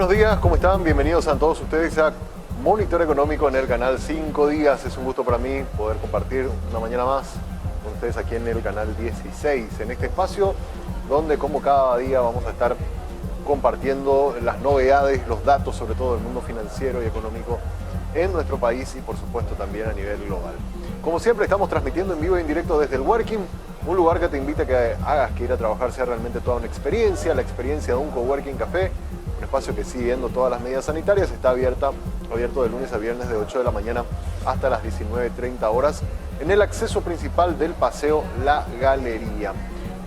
Buenos días, ¿cómo están? Bienvenidos a todos ustedes a Monitor Económico en el canal 5 días. Es un gusto para mí poder compartir una mañana más con ustedes aquí en el canal 16, en este espacio donde como cada día vamos a estar compartiendo las novedades, los datos sobre todo del mundo financiero y económico en nuestro país y por supuesto también a nivel global. Como siempre estamos transmitiendo en vivo y en directo desde el Working, un lugar que te invita a que hagas que ir a trabajar sea realmente toda una experiencia, la experiencia de un coworking café, un espacio que siguiendo todas las medidas sanitarias está abierto de lunes a viernes de 8 de la mañana hasta las 19:30 horas en el acceso principal del Paseo La Galería.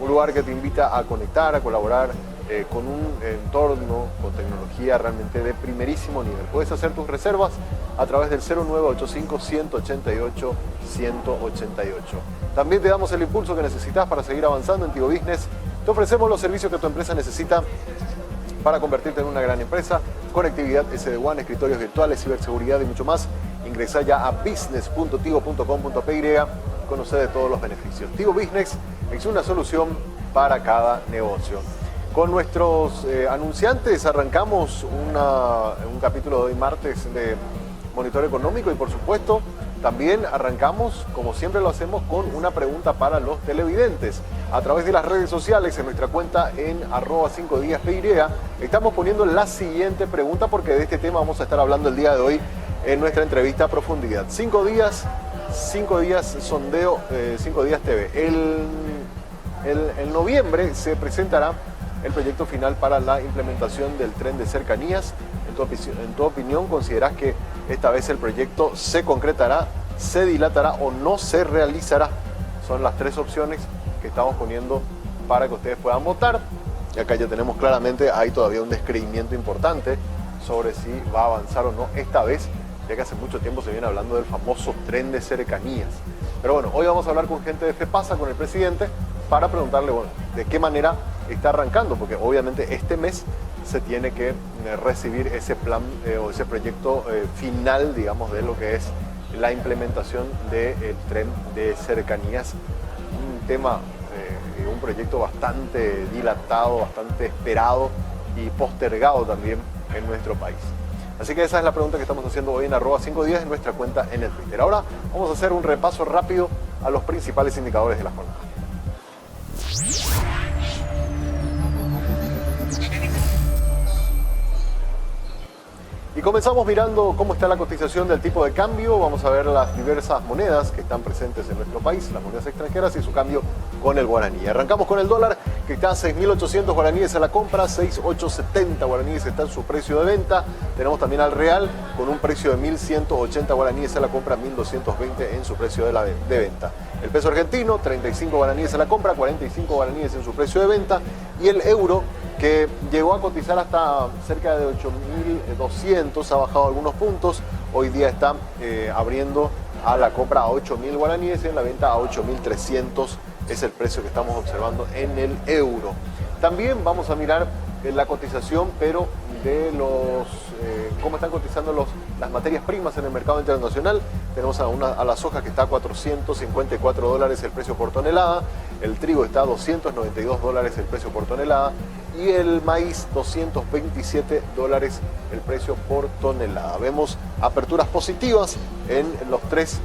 Un lugar que te invita a conectar, a colaborar con un entorno, con tecnología realmente de primerísimo nivel. Puedes hacer tus reservas a través del 0985-188-188. También te damos el impulso que necesitas para seguir avanzando en Tigo Business. Te ofrecemos los servicios que tu empresa necesita para convertirte en una gran empresa: conectividad SD-WAN, escritorios virtuales, ciberseguridad y mucho más. Ingresa ya a business.tigo.com.py y conoce de todos los beneficios. Tigo Business es una solución para cada negocio. Con nuestros anunciantes arrancamos un capítulo de hoy martes de Monitor Económico y por supuesto también arrancamos, como siempre lo hacemos, con una pregunta para los televidentes. A través de las redes sociales, en nuestra cuenta en @5díaspy, estamos poniendo la siguiente pregunta porque de este tema vamos a estar hablando el día de hoy en nuestra entrevista a profundidad. 5 días sondeo, 5 días TV. En noviembre se presentará el proyecto final para la implementación del tren de cercanías. En tu opinión, ¿considerás que esta vez el proyecto se concretará, se dilatará o no se realizará? Son las tres opciones que estamos poniendo para que ustedes puedan votar. Y acá ya tenemos claramente, hay todavía un descreimiento importante sobre si va a avanzar o no esta vez, ya que hace mucho tiempo se viene hablando del famoso tren de cercanías. Pero bueno, hoy vamos a hablar con gente de FEPASA, con el presidente, para preguntarle, bueno, de qué manera está arrancando, porque obviamente este mes se tiene que recibir ese plan o ese proyecto final, digamos, de lo que es la implementación del tren de cercanías. Un tema, un proyecto bastante dilatado, bastante esperado y postergado también en nuestro país. Así que esa es la pregunta que estamos haciendo hoy en @5días en nuestra cuenta en el Twitter. Ahora vamos a hacer un repaso rápido a los principales indicadores de la jornada. Y comenzamos mirando cómo está la cotización del tipo de cambio. Vamos a ver las diversas monedas que están presentes en nuestro país, las monedas extranjeras y su cambio con el guaraní. Arrancamos con el dólar, que está a 6.800 guaraníes a la compra, 6.870 guaraníes está en su precio de venta. Tenemos también al real con un precio de 1.180 guaraníes a la compra, 1.220 en su precio de venta. El peso argentino, 35 guaraníes a la compra, 45 guaraníes en su precio de venta. Y el euro, que llegó a cotizar hasta cerca de 8.200, ha bajado algunos puntos. Hoy día está abriendo a la compra a 8.000 guaraníes y en la venta a 8.300 es el precio que estamos observando en el euro. También vamos a mirar la cotización, pero de cómo están cotizando las materias primas en el mercado internacional. Tenemos a la soja que está a $454 el precio por tonelada, el trigo está a $292 el precio por tonelada y el maíz $227 el precio por tonelada. Vemos aperturas positivas en los tres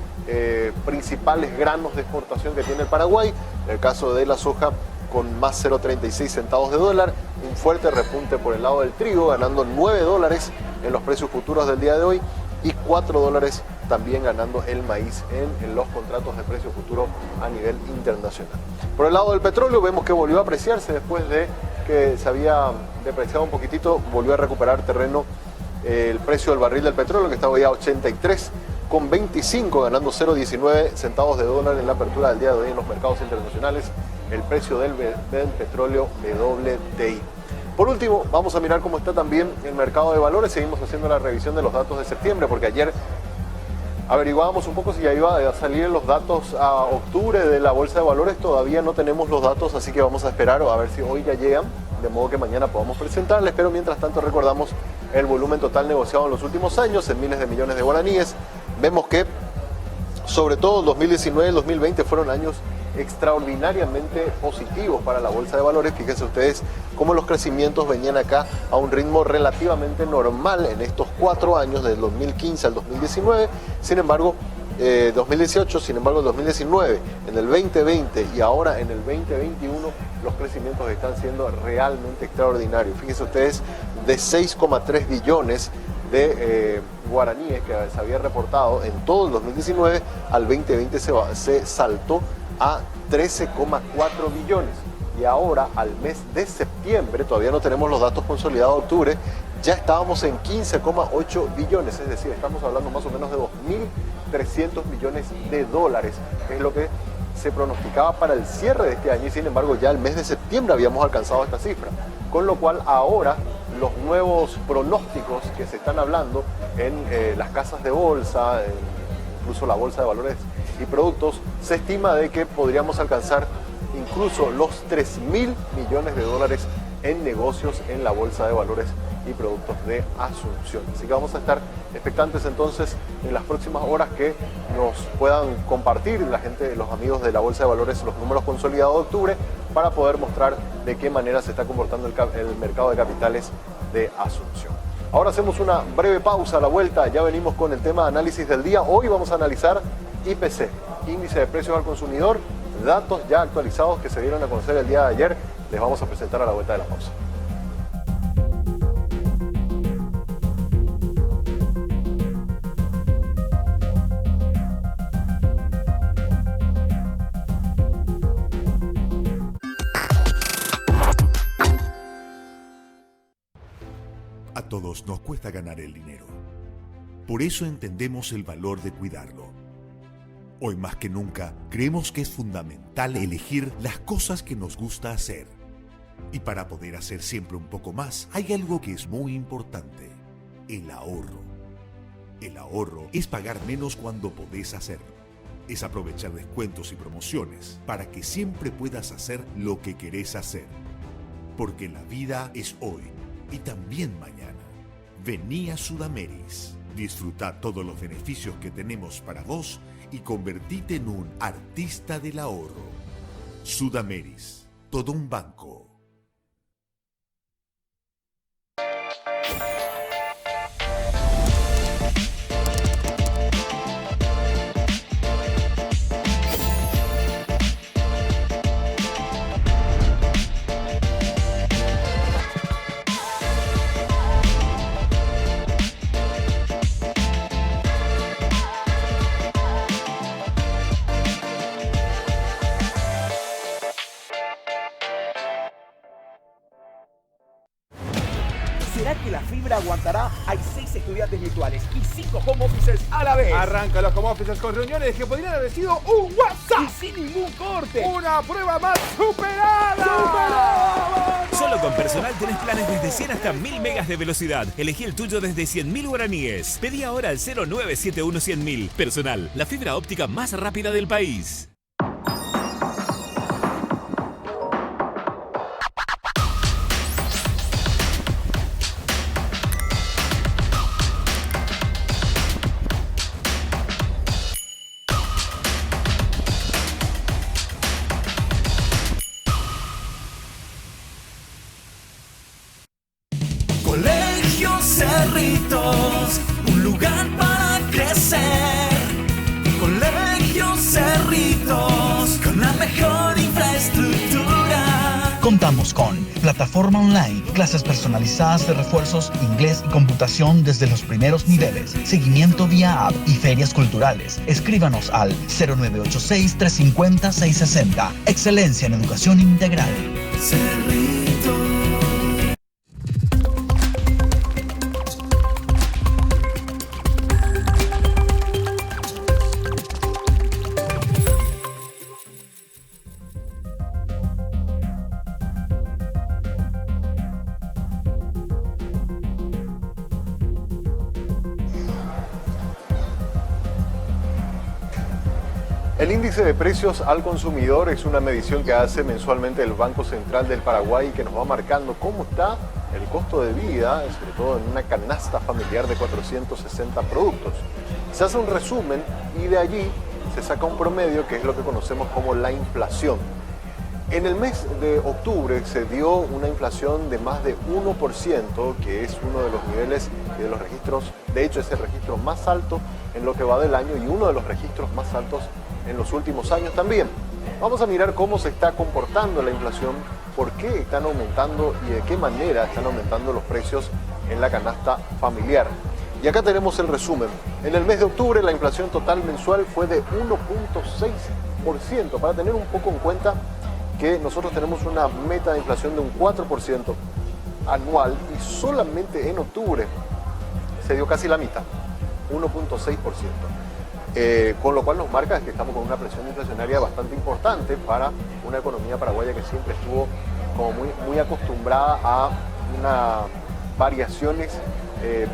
principales granos de exportación que tiene el Paraguay. En el caso de la soja, con más 0,36 centavos de dólar, un fuerte repunte por el lado del trigo, ganando $9 en los precios futuros del día de hoy y $4 también ganando el maíz en los contratos de precio futuro a nivel internacional. Por el lado del petróleo vemos que volvió a apreciarse después de que se había depreciado un poquitito, volvió a recuperar terreno el precio del barril del petróleo, que estaba ya a 83,25, ganando 0,19 centavos de dólar en la apertura del día de hoy en los mercados internacionales, el precio del petróleo WTI. Por último, vamos a mirar cómo está también el mercado de valores. Seguimos haciendo la revisión de los datos de septiembre, porque ayer averiguábamos un poco si ya iba a salir los datos a octubre de la bolsa de valores. Todavía no tenemos los datos, así que vamos a esperar a ver si hoy ya llegan, de modo que mañana podamos presentarles. Pero mientras tanto recordamos el volumen total negociado en los últimos años en miles de millones de guaraníes. Vemos que Sobre todo el 2019 y el 2020 fueron años extraordinariamente positivos para la Bolsa de Valores. Fíjense ustedes cómo los crecimientos venían acá a un ritmo relativamente normal en estos 4 años, del 2015 al 2019. Sin embargo, 2018, sin embargo, en 2019, en el 2020 y ahora en el 2021, los crecimientos están siendo realmente extraordinarios. Fíjense ustedes, de 6,3 billones de guaraníes que se había reportado en todo el 2019, al 2020 se saltó a 13,4 billones. Y ahora, al mes de septiembre, todavía no tenemos los datos consolidados de octubre, ya estábamos en 15,8 billones, es decir, estamos hablando más o menos de 2.300 millones de dólares, que es lo que se pronosticaba para el cierre de este año, y sin embargo ya el mes de septiembre habíamos alcanzado esta cifra, con lo cual ahora los nuevos pronósticos que se están hablando en las casas de bolsa, incluso la Bolsa de Valores y Productos, se estima de que podríamos alcanzar incluso los 3.000 millones de dólares en negocios en la Bolsa de Valores y Productos de Asunción. Así que vamos a estar expectantes entonces en las próximas horas que nos puedan compartir la gente, los amigos de la Bolsa de Valores, los números consolidados de octubre, para poder mostrar de qué manera se está comportando el mercado de capitales de Asunción. Ahora hacemos una breve pausa. A la vuelta ya venimos con el tema de análisis del día. Hoy vamos a analizar IPC, Índice de Precios al Consumidor, datos ya actualizados que se dieron a conocer el día de ayer. Les vamos a presentar a la vuelta de la pausa. A todos nos cuesta ganar el dinero. Por eso entendemos el valor de cuidarlo. Hoy más que nunca, creemos que es fundamental elegir las cosas que nos gusta hacer. Y para poder hacer siempre un poco más, hay algo que es muy importante: el ahorro. El ahorro es pagar menos cuando podés hacerlo. Es aprovechar descuentos y promociones para que siempre puedas hacer lo que querés hacer. Porque la vida es hoy y también mañana. Vení a Sudameris. Disfruta todos los beneficios que tenemos para vos y convertite en un artista del ahorro. Sudameris, todo un banco. ¿Será que la fibra aguantará? Hay 6 estudiantes virtuales y 5 home offices a la vez. Arranca los home offices con reuniones que podrían haber sido un WhatsApp. Y sin ningún corte. Una prueba más superada. Solo con Personal tenés planes desde 100 hasta 1000 megas de velocidad. Elegí el tuyo desde 100.000 guaraníes. Pedí ahora al 0971-100.000. Personal, la fibra óptica más rápida del país. Colegio Cerritos, un lugar para crecer. Colegio Cerritos, con la mejor infraestructura. Contamos con plataforma online, clases personalizadas de refuerzos, inglés y computación desde los primeros niveles, seguimiento vía app y ferias culturales. Escríbanos al 0986-350-660. Excelencia en educación integral. Cerritos. El índice de precios al consumidor es una medición que hace mensualmente el Banco Central del Paraguay, que nos va marcando cómo está el costo de vida, sobre todo en una canasta familiar de 460 productos. Se hace un resumen y de allí se saca un promedio que es lo que conocemos como la inflación. En el mes de octubre se dio una inflación de más de 1%, que es uno de los niveles y de los registros, de hecho es el registro más alto en lo que va del año y uno de los registros más altos en los últimos años también. Vamos a mirar cómo se está comportando la inflación, por qué están aumentando y de qué manera están aumentando los precios en la canasta familiar. Y acá tenemos el resumen. En el mes de octubre la inflación total mensual fue de 1.6%, para tener un poco en cuenta que nosotros tenemos una meta de inflación de un 4% anual y solamente en octubre se dio casi la mitad, 1.6%. Con lo cual nos marca que estamos con una presión inflacionaria bastante importante para una economía paraguaya que siempre estuvo como muy acostumbrada a unas variaciones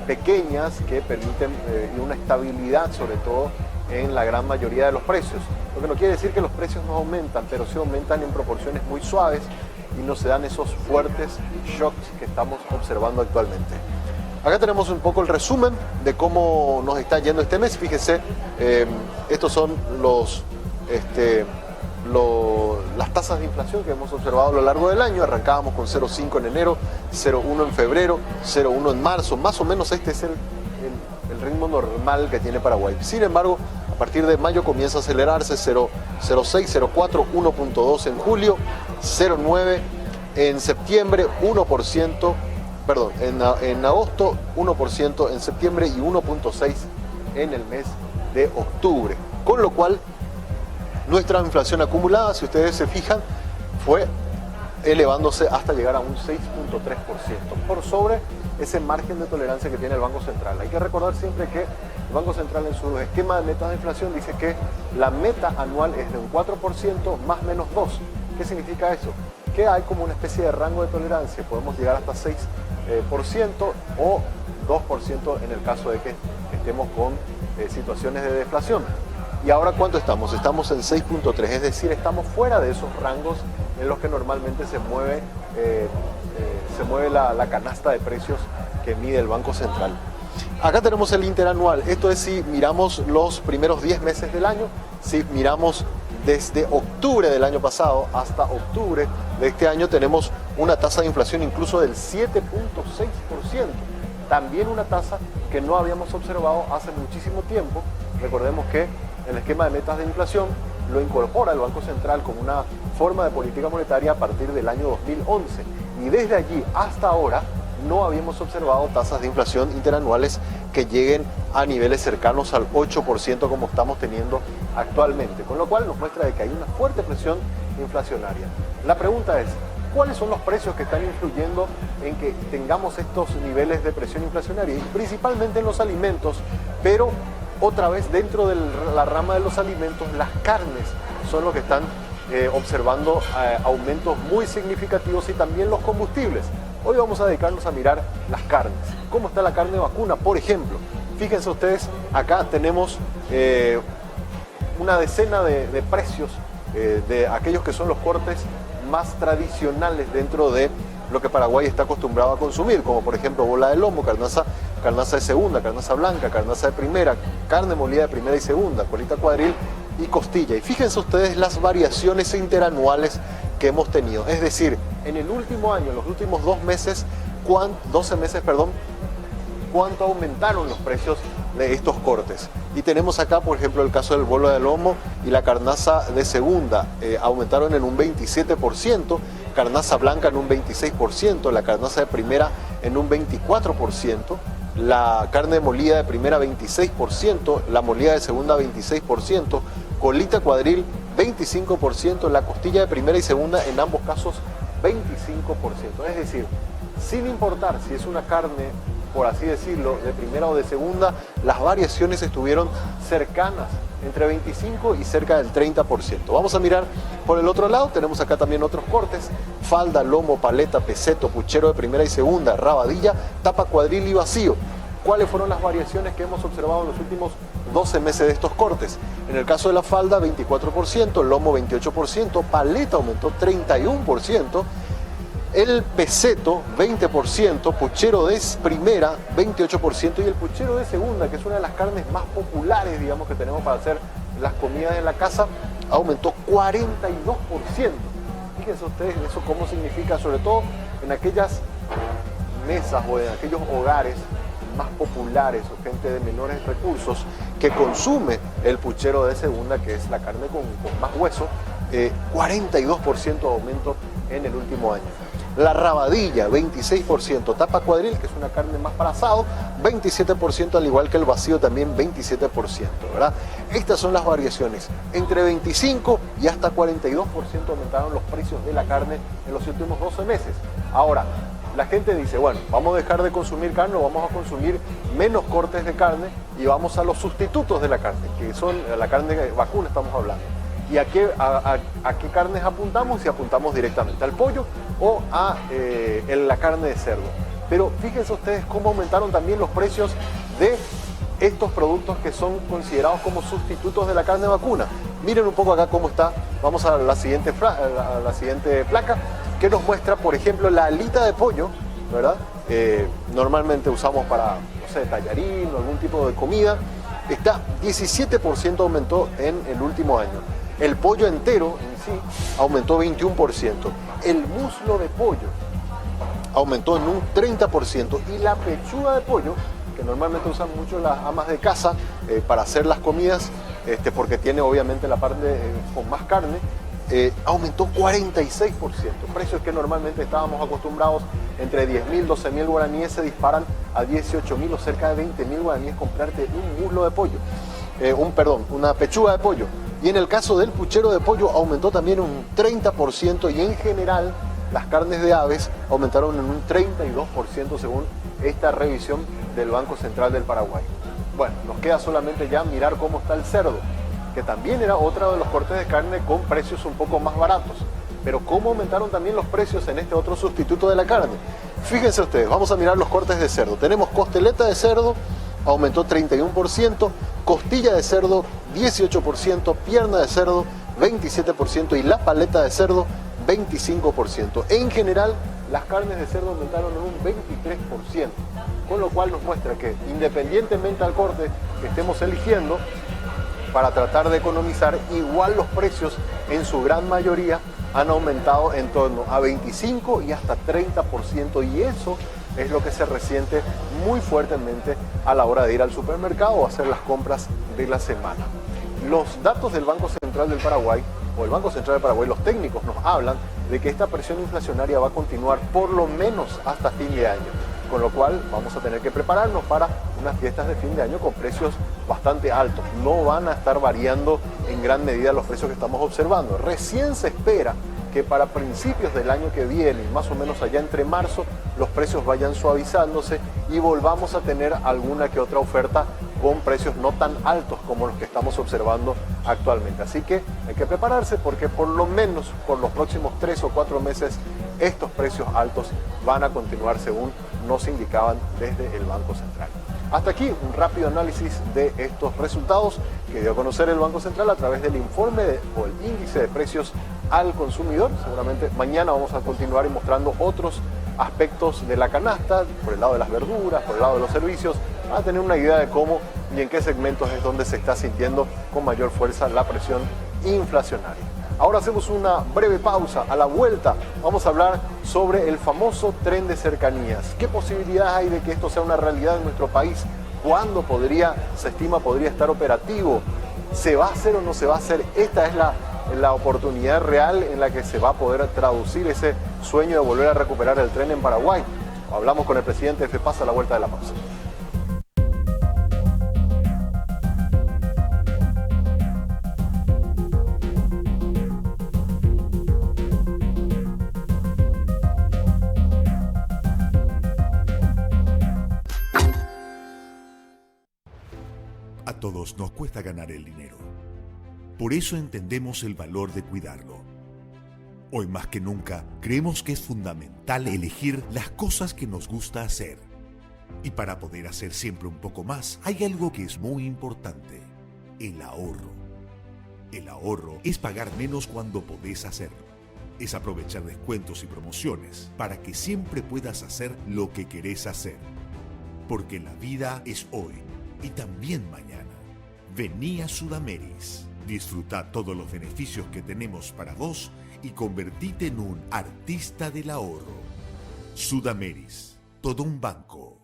pequeñas que permiten y una estabilidad sobre todo en la gran mayoría de los precios. Lo que no quiere decir que los precios no aumentan, pero sí aumentan en proporciones muy suaves y no se dan esos fuertes shocks que estamos observando actualmente. Acá tenemos un poco el resumen de cómo nos está yendo este mes. Fíjense, estos son las tasas de inflación que hemos observado a lo largo del año. Arrancábamos con 0,5 en enero, 0,1 en febrero, 0,1 en marzo. Más o menos este es el ritmo normal que tiene Paraguay. Sin embargo, a partir de mayo comienza a acelerarse, 0,6, 0,4, 1,2 en julio, 0,9 en septiembre, 1%, perdón, en agosto 1% en septiembre y 1,6 en el mes de octubre. Con lo cual, nuestra inflación acumulada, si ustedes se fijan, fue elevándose hasta llegar a un 6,3%, por sobre ese margen de tolerancia que tiene el Banco Central. Hay que recordar siempre que el Banco Central en su esquema de metas de inflación dice que la meta anual es de un 4% más menos 2. ¿Qué significa eso? Que hay como una especie de rango de tolerancia, podemos llegar hasta 6% o 2% en el caso de que estemos con situaciones de deflación. ¿Y ahora cuánto estamos? Estamos en 6,3, es decir, estamos fuera de esos rangos en los que normalmente se mueve la canasta de precios que mide el Banco Central. Acá tenemos el interanual, esto es si miramos los primeros 10 meses del año, si miramos desde octubre del año pasado hasta octubre de este año tenemos una tasa de inflación incluso del 7,6%, también una tasa que no habíamos observado hace muchísimo tiempo. Recordemos que el esquema de metas de inflación lo incorpora el Banco Central como una forma de política monetaria a partir del año 2011 y desde allí hasta ahora no habíamos observado tasas de inflación interanuales que lleguen a niveles cercanos al 8% como estamos teniendo actualmente, con lo cual nos muestra de que hay una fuerte presión inflacionaria. La pregunta es, ¿cuáles son los precios que están influyendo en que tengamos estos niveles de presión inflacionaria? Y principalmente en los alimentos, pero otra vez dentro de la rama de los alimentos, las carnes son los que están observando aumentos muy significativos y también los combustibles. Hoy vamos a dedicarnos a mirar las carnes. ¿Cómo está la carne vacuna, por ejemplo? Fíjense ustedes, acá tenemos una decena de precios de aquellos que son los cortes más tradicionales dentro de lo que Paraguay está acostumbrado a consumir, como por ejemplo bola de lomo, carnaza de segunda, carnaza blanca, carnaza de primera, carne molida de primera y segunda, colita cuadril y costilla. Y fíjense ustedes las variaciones interanuales que hemos tenido. Es decir, en el último año, en los últimos 12 meses, cuánto aumentaron los precios de estos cortes. Y tenemos acá, por ejemplo, el caso del bolo de lomo y la carnaza de segunda. Aumentaron en un 27%, carnaza blanca en un 26%, la carnaza de primera en un 24%, la carne molida de primera 26%, la molida de segunda 26%, colita cuadril 25%, la costilla de primera y segunda en ambos casos 25%. Es decir, sin importar si es una carne, por así decirlo, de primera o de segunda, las variaciones estuvieron cercanas, entre 25 y cerca del 30%. Vamos a mirar por el otro lado, tenemos acá también otros cortes: falda, lomo, paleta, peseto, puchero de primera y segunda, rabadilla, tapa cuadril y vacío. ¿Cuáles fueron las variaciones que hemos observado en los últimos 12 meses de estos cortes? En el caso de la falda, 24%, lomo 28%, paleta aumentó 31%, el peseto 20%, puchero de primera 28% y el puchero de segunda, que es una de las carnes más populares, digamos, que tenemos para hacer las comidas en la casa aumentó 42%. Fíjense ustedes eso cómo significa, sobre todo en aquellas mesas o en aquellos hogares más populares o gente de menores recursos que consume el puchero de segunda, que es la carne con más hueso, 42% de aumento en el último año. La rabadilla, 26%. Tapa cuadril, que es una carne más para asado, 27%, al igual que el vacío también 27%, ¿verdad? Estas son las variaciones. Entre 25 y hasta 42% aumentaron los precios de la carne en los últimos 12 meses. Ahora, la gente dice, bueno, vamos a dejar de consumir carne o vamos a consumir menos cortes de carne y vamos a los sustitutos de la carne, que son la carne vacuna, estamos hablando. ¿Y a qué carnes apuntamos? Si apuntamos directamente al pollo o a la carne de cerdo. Pero fíjense ustedes cómo aumentaron también los precios de estos productos que son considerados como sustitutos de la carne vacuna. Miren un poco acá cómo está. Vamos a la siguiente placa, que nos muestra, por ejemplo, la alita de pollo, ¿verdad? Normalmente usamos para, no sé, tallarín o algún tipo de comida. Está 17% aumentó en el último año. El pollo entero en sí aumentó 21%. El muslo de pollo aumentó en un 30%. Y la pechuga de pollo, que normalmente usan mucho las amas de casa para hacer las comidas, porque tiene obviamente la parte con más carne, aumentó 46%. Precios que normalmente estábamos acostumbrados entre 10.000, 12.000 guaraníes se disparan a 18.000 o cerca de 20.000 guaraníes comprarte un muslo de pollo. Una pechuga de pollo. Y en el caso del puchero de pollo aumentó también un 30% y en general las carnes de aves aumentaron en un 32% según esta revisión del Banco Central del Paraguay. Bueno, nos queda solamente ya mirar cómo está el cerdo, que también era otro de los cortes de carne con precios un poco más baratos. Pero cómo aumentaron también los precios en este otro sustituto de la carne. Fíjense ustedes, vamos a mirar los cortes de cerdo. Tenemos costeleta de cerdo, aumentó 31%, costilla de cerdo 18%, pierna de cerdo 27% y la paleta de cerdo 25%. En general, las carnes de cerdo aumentaron en un 23%, con lo cual nos muestra que independientemente al corte que estemos eligiendo, para tratar de economizar, igual los precios en su gran mayoría han aumentado en torno a 25 y hasta 30%, y eso es lo que se resiente muy fuertemente a la hora de ir al supermercado o hacer las compras de la semana. Los datos del Banco Central del Paraguay, o el Banco Central del Paraguay, los técnicos nos hablan de que esta presión inflacionaria va a continuar por lo menos hasta fin de año, con lo cual vamos a tener que prepararnos para unas fiestas de fin de año con precios bastante altos. No van a estar variando en gran medida los precios que estamos observando. Recién se espera que para principios del año que viene, más o menos allá entre marzo, los precios vayan suavizándose y volvamos a tener alguna que otra oferta con precios no tan altos como los que estamos observando actualmente. Así que hay que prepararse porque por lo menos por los próximos 3 o 4 meses estos precios altos van a continuar según nos indicaban desde el Banco Central. Hasta aquí un rápido análisis de estos resultados que dio a conocer el Banco Central a través del informe o el índice de precios al consumidor. Seguramente mañana vamos a continuar mostrando otros aspectos de la canasta, por el lado de las verduras, por el lado de los servicios, para tener una idea de cómo y en qué segmentos es donde se está sintiendo con mayor fuerza la presión inflacionaria. Ahora hacemos una breve pausa. A la vuelta vamos a hablar sobre el famoso tren de cercanías. ¿Qué posibilidades hay de que esto sea una realidad en nuestro país? ¿Cuándo se estima podría estar operativo? ¿Se va a hacer o no se va a hacer? Esta es la oportunidad real en la que se va a poder traducir ese sueño de volver a recuperar el tren en Paraguay. Hablamos con el presidente de FEPASA a la vuelta de la pausa. A todos nos cuesta ganar el dinero. Por eso entendemos el valor de cuidarlo. Hoy más que nunca, creemos que es fundamental elegir las cosas que nos gusta hacer. Y para poder hacer siempre un poco más, hay algo que es muy importante: el ahorro. El ahorro es pagar menos cuando podés hacerlo. Es aprovechar descuentos y promociones para que siempre puedas hacer lo que querés hacer. Porque la vida es hoy y también mañana. Vení a Sudameris. Disfruta todos los beneficios que tenemos para vos y convertite en un artista del ahorro. Sudameris, todo un banco.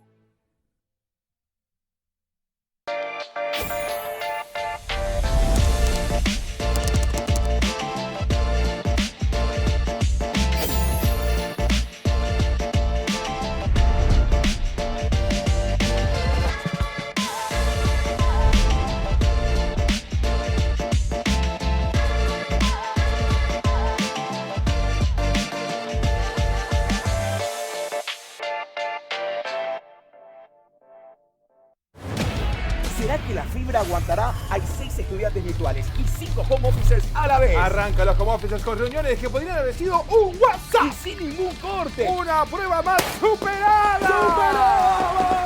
¿Será que la fibra aguantará? Hay 6 estudiantes virtuales y 5 home officers a la vez. Arranca los home offices con reuniones que podrían haber sido un WhatsApp. Y sin ningún corte. Una prueba más superada.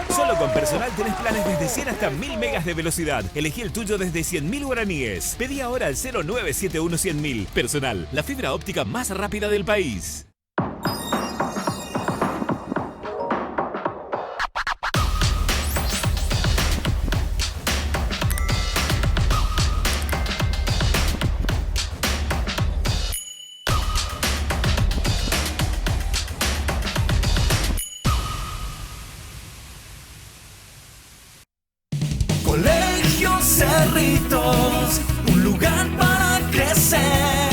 Solo con Personal tenés planes desde 100 hasta 1000 megas de velocidad. Elegí el tuyo desde 100.000 guaraníes. Pedí ahora al 0971-100.000. Personal, la fibra óptica más rápida del país. Colegio Cerritos, un lugar para crecer.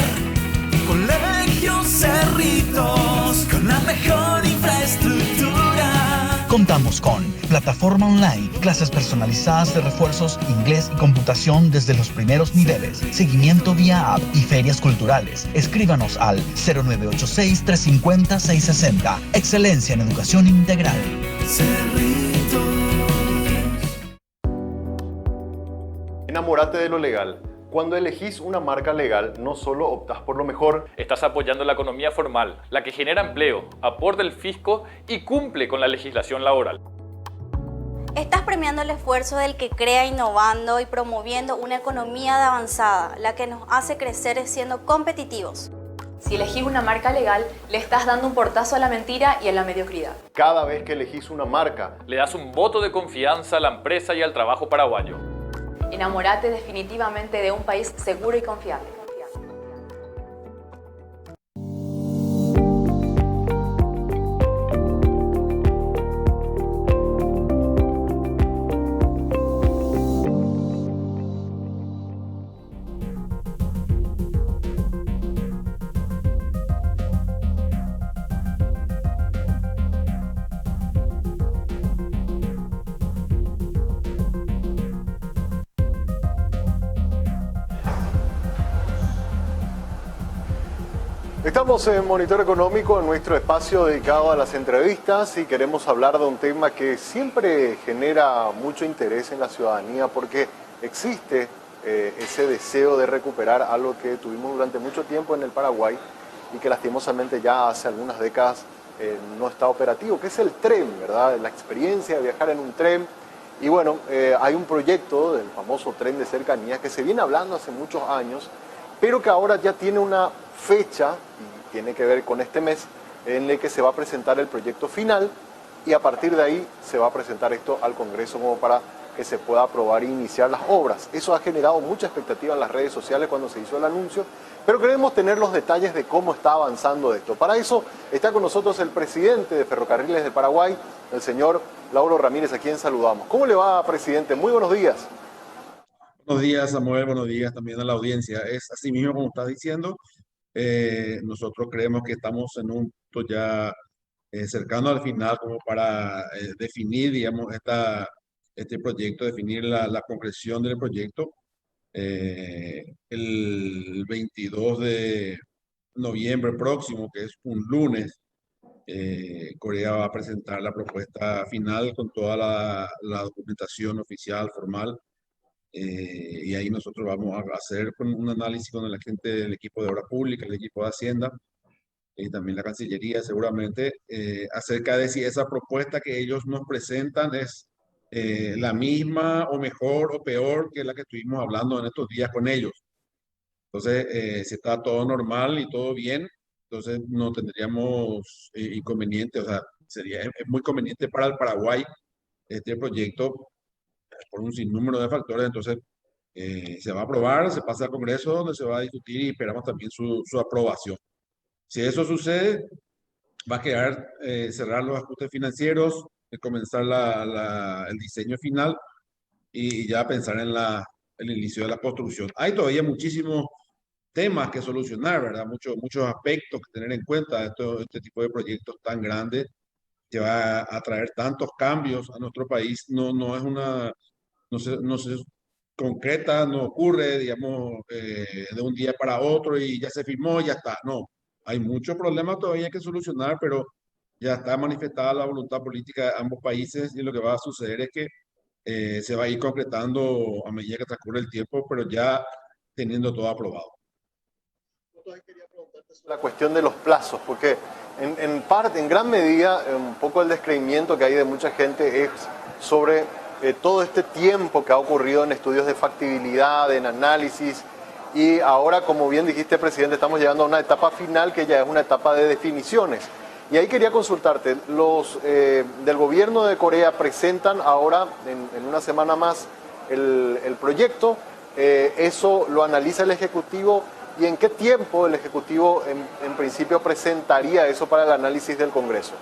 Colegio Cerritos, con la mejor infraestructura. Contamos con plataforma online, clases personalizadas de refuerzos, inglés y computación desde los primeros niveles, seguimiento vía app y ferias culturales. Escríbanos al 0986-350-660. Excelencia en educación integral. Cerritos. Enamórate de lo legal. Cuando elegís una marca legal, no solo optás por lo mejor, Estás apoyando la economía formal, la que genera empleo, aporta el fisco y cumple con la legislación laboral. Estás premiando el esfuerzo del que crea innovando y promoviendo una economía de avanzada, la que nos hace crecer siendo competitivos. Si elegís una marca legal, le estás dando un portazo a la mentira y a la mediocridad. cada vez que elegís una marca, Le das un voto de confianza a la empresa y al trabajo paraguayo. Enamórate definitivamente de un país seguro y confiable. Estamos en Monitor Económico, en nuestro espacio dedicado a las entrevistas, y queremos hablar de un tema que siempre genera mucho interés en la ciudadanía porque existe ese deseo de recuperar algo que tuvimos durante mucho tiempo en el Paraguay y que lastimosamente ya hace algunas décadas no está operativo, que es el tren, ¿verdad? La experiencia de viajar en un tren. Y bueno, hay un proyecto del famoso tren de cercanías que se viene hablando hace muchos años, pero que ahora ya tiene una fecha, y tiene que ver con este mes, en el que se va a presentar el proyecto final, y a partir de ahí se va a presentar esto al Congreso como para que se pueda aprobar e iniciar las obras. Eso ha generado mucha expectativa en las redes sociales cuando se hizo el anuncio, pero queremos tener los detalles de cómo está avanzando esto. Para eso está con nosotros el presidente de Ferrocarriles del Paraguay, el señor Lauro Ramírez, a quien saludamos. ¿Cómo le va, presidente? Muy buenos días. Buenos días, Samuel. Buenos días también a la audiencia. Es así mismo como estás diciendo. Nosotros creemos que estamos en un punto ya cercano al final como para definir, digamos, este proyecto, definir la concreción del proyecto. El 22 de noviembre próximo, que es un lunes, Corea va a presentar la propuesta final con toda la documentación oficial, formal. Y ahí nosotros vamos a hacer un análisis con la gente del equipo de Obra Pública, el equipo de Hacienda y también la Cancillería seguramente, acerca de si esa propuesta que ellos nos presentan es la misma o mejor o peor que la que estuvimos hablando en estos días con ellos. Entonces, si está todo normal y todo bien, entonces no tendríamos inconveniente, o sea, es muy conveniente para el Paraguay este proyecto por un sinnúmero de factores. Entonces Se va a aprobar, se pasa al Congreso donde se va a discutir y esperamos también su aprobación. Si eso sucede, va a quedar cerrar los ajustes financieros, comenzar el diseño final y ya pensar en el inicio de la construcción. Hay todavía muchísimos temas que solucionar, ¿verdad? Muchos aspectos que tener en cuenta. Este tipo de proyectos tan grandes que va a traer tantos cambios a nuestro país, no se concreta, no ocurre, digamos, de un día para otro y ya se firmó, ya está. No, hay muchos problemas todavía que solucionar, pero ya está manifestada la voluntad política de ambos países y lo que va a suceder es que se va a ir concretando a medida que transcurre el tiempo, pero ya teniendo todo aprobado. La cuestión de los plazos, porque en gran medida, un poco el descreimiento que hay de mucha gente es sobre todo este tiempo que ha ocurrido en estudios de factibilidad, en análisis, y ahora, como bien dijiste, presidente, estamos llegando a una etapa final que ya es una etapa de definiciones. Y ahí quería consultarte, los del gobierno de Corea presentan ahora, en una semana más, el proyecto, eso lo analiza el Ejecutivo. ¿Y en qué tiempo el Ejecutivo en principio presentaría eso para el análisis del Congreso?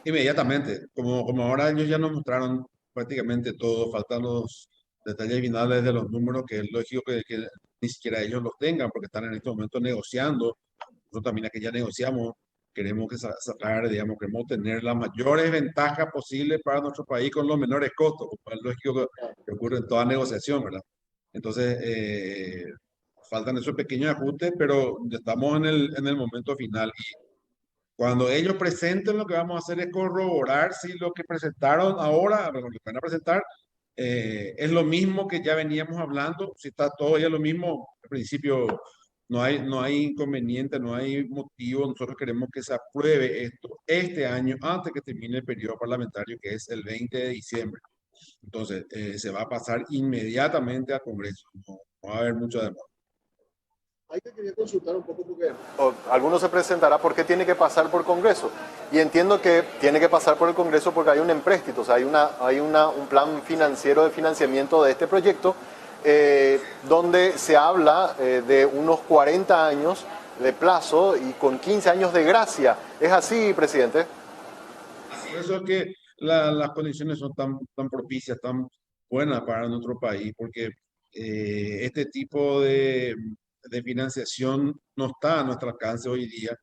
Inmediatamente, como ahora ellos ya nos mostraron prácticamente todo, faltan los detalles finales de los números, que es lógico que ni siquiera ellos los tengan, porque están en este momento negociando. Nosotros también aquí ya negociamos, queremos sacar, digamos, queremos tener las mayores ventajas posibles para nuestro país con los menores costos, como es lógico que ocurre en toda negociación, ¿verdad? Entonces, faltan esos pequeños ajustes, pero ya estamos en el momento final. Y cuando ellos presenten, lo que vamos a hacer es corroborar si lo que presentaron ahora, lo que van a presentar, es lo mismo que ya veníamos hablando, si está todo ya lo mismo. Al principio no hay inconveniente, no hay motivo. Nosotros queremos que se apruebe esto este año, antes que termine el periodo parlamentario, que es el 20 de diciembre. Entonces, se va a pasar inmediatamente al Congreso. No va a haber mucha demora. Ahí te quería consultar un poco porque algunos se presentará por qué tiene que pasar por Congreso. Y entiendo que tiene que pasar por el Congreso porque hay un empréstito, o sea, hay un plan financiero de financiamiento de este proyecto donde se habla de unos 40 años de plazo y con 15 años de gracia. ¿Es así, presidente? Por eso es que las condiciones son tan propicias, tan buenas para nuestro país, porque este tipo de financiación no está a nuestro alcance hoy día.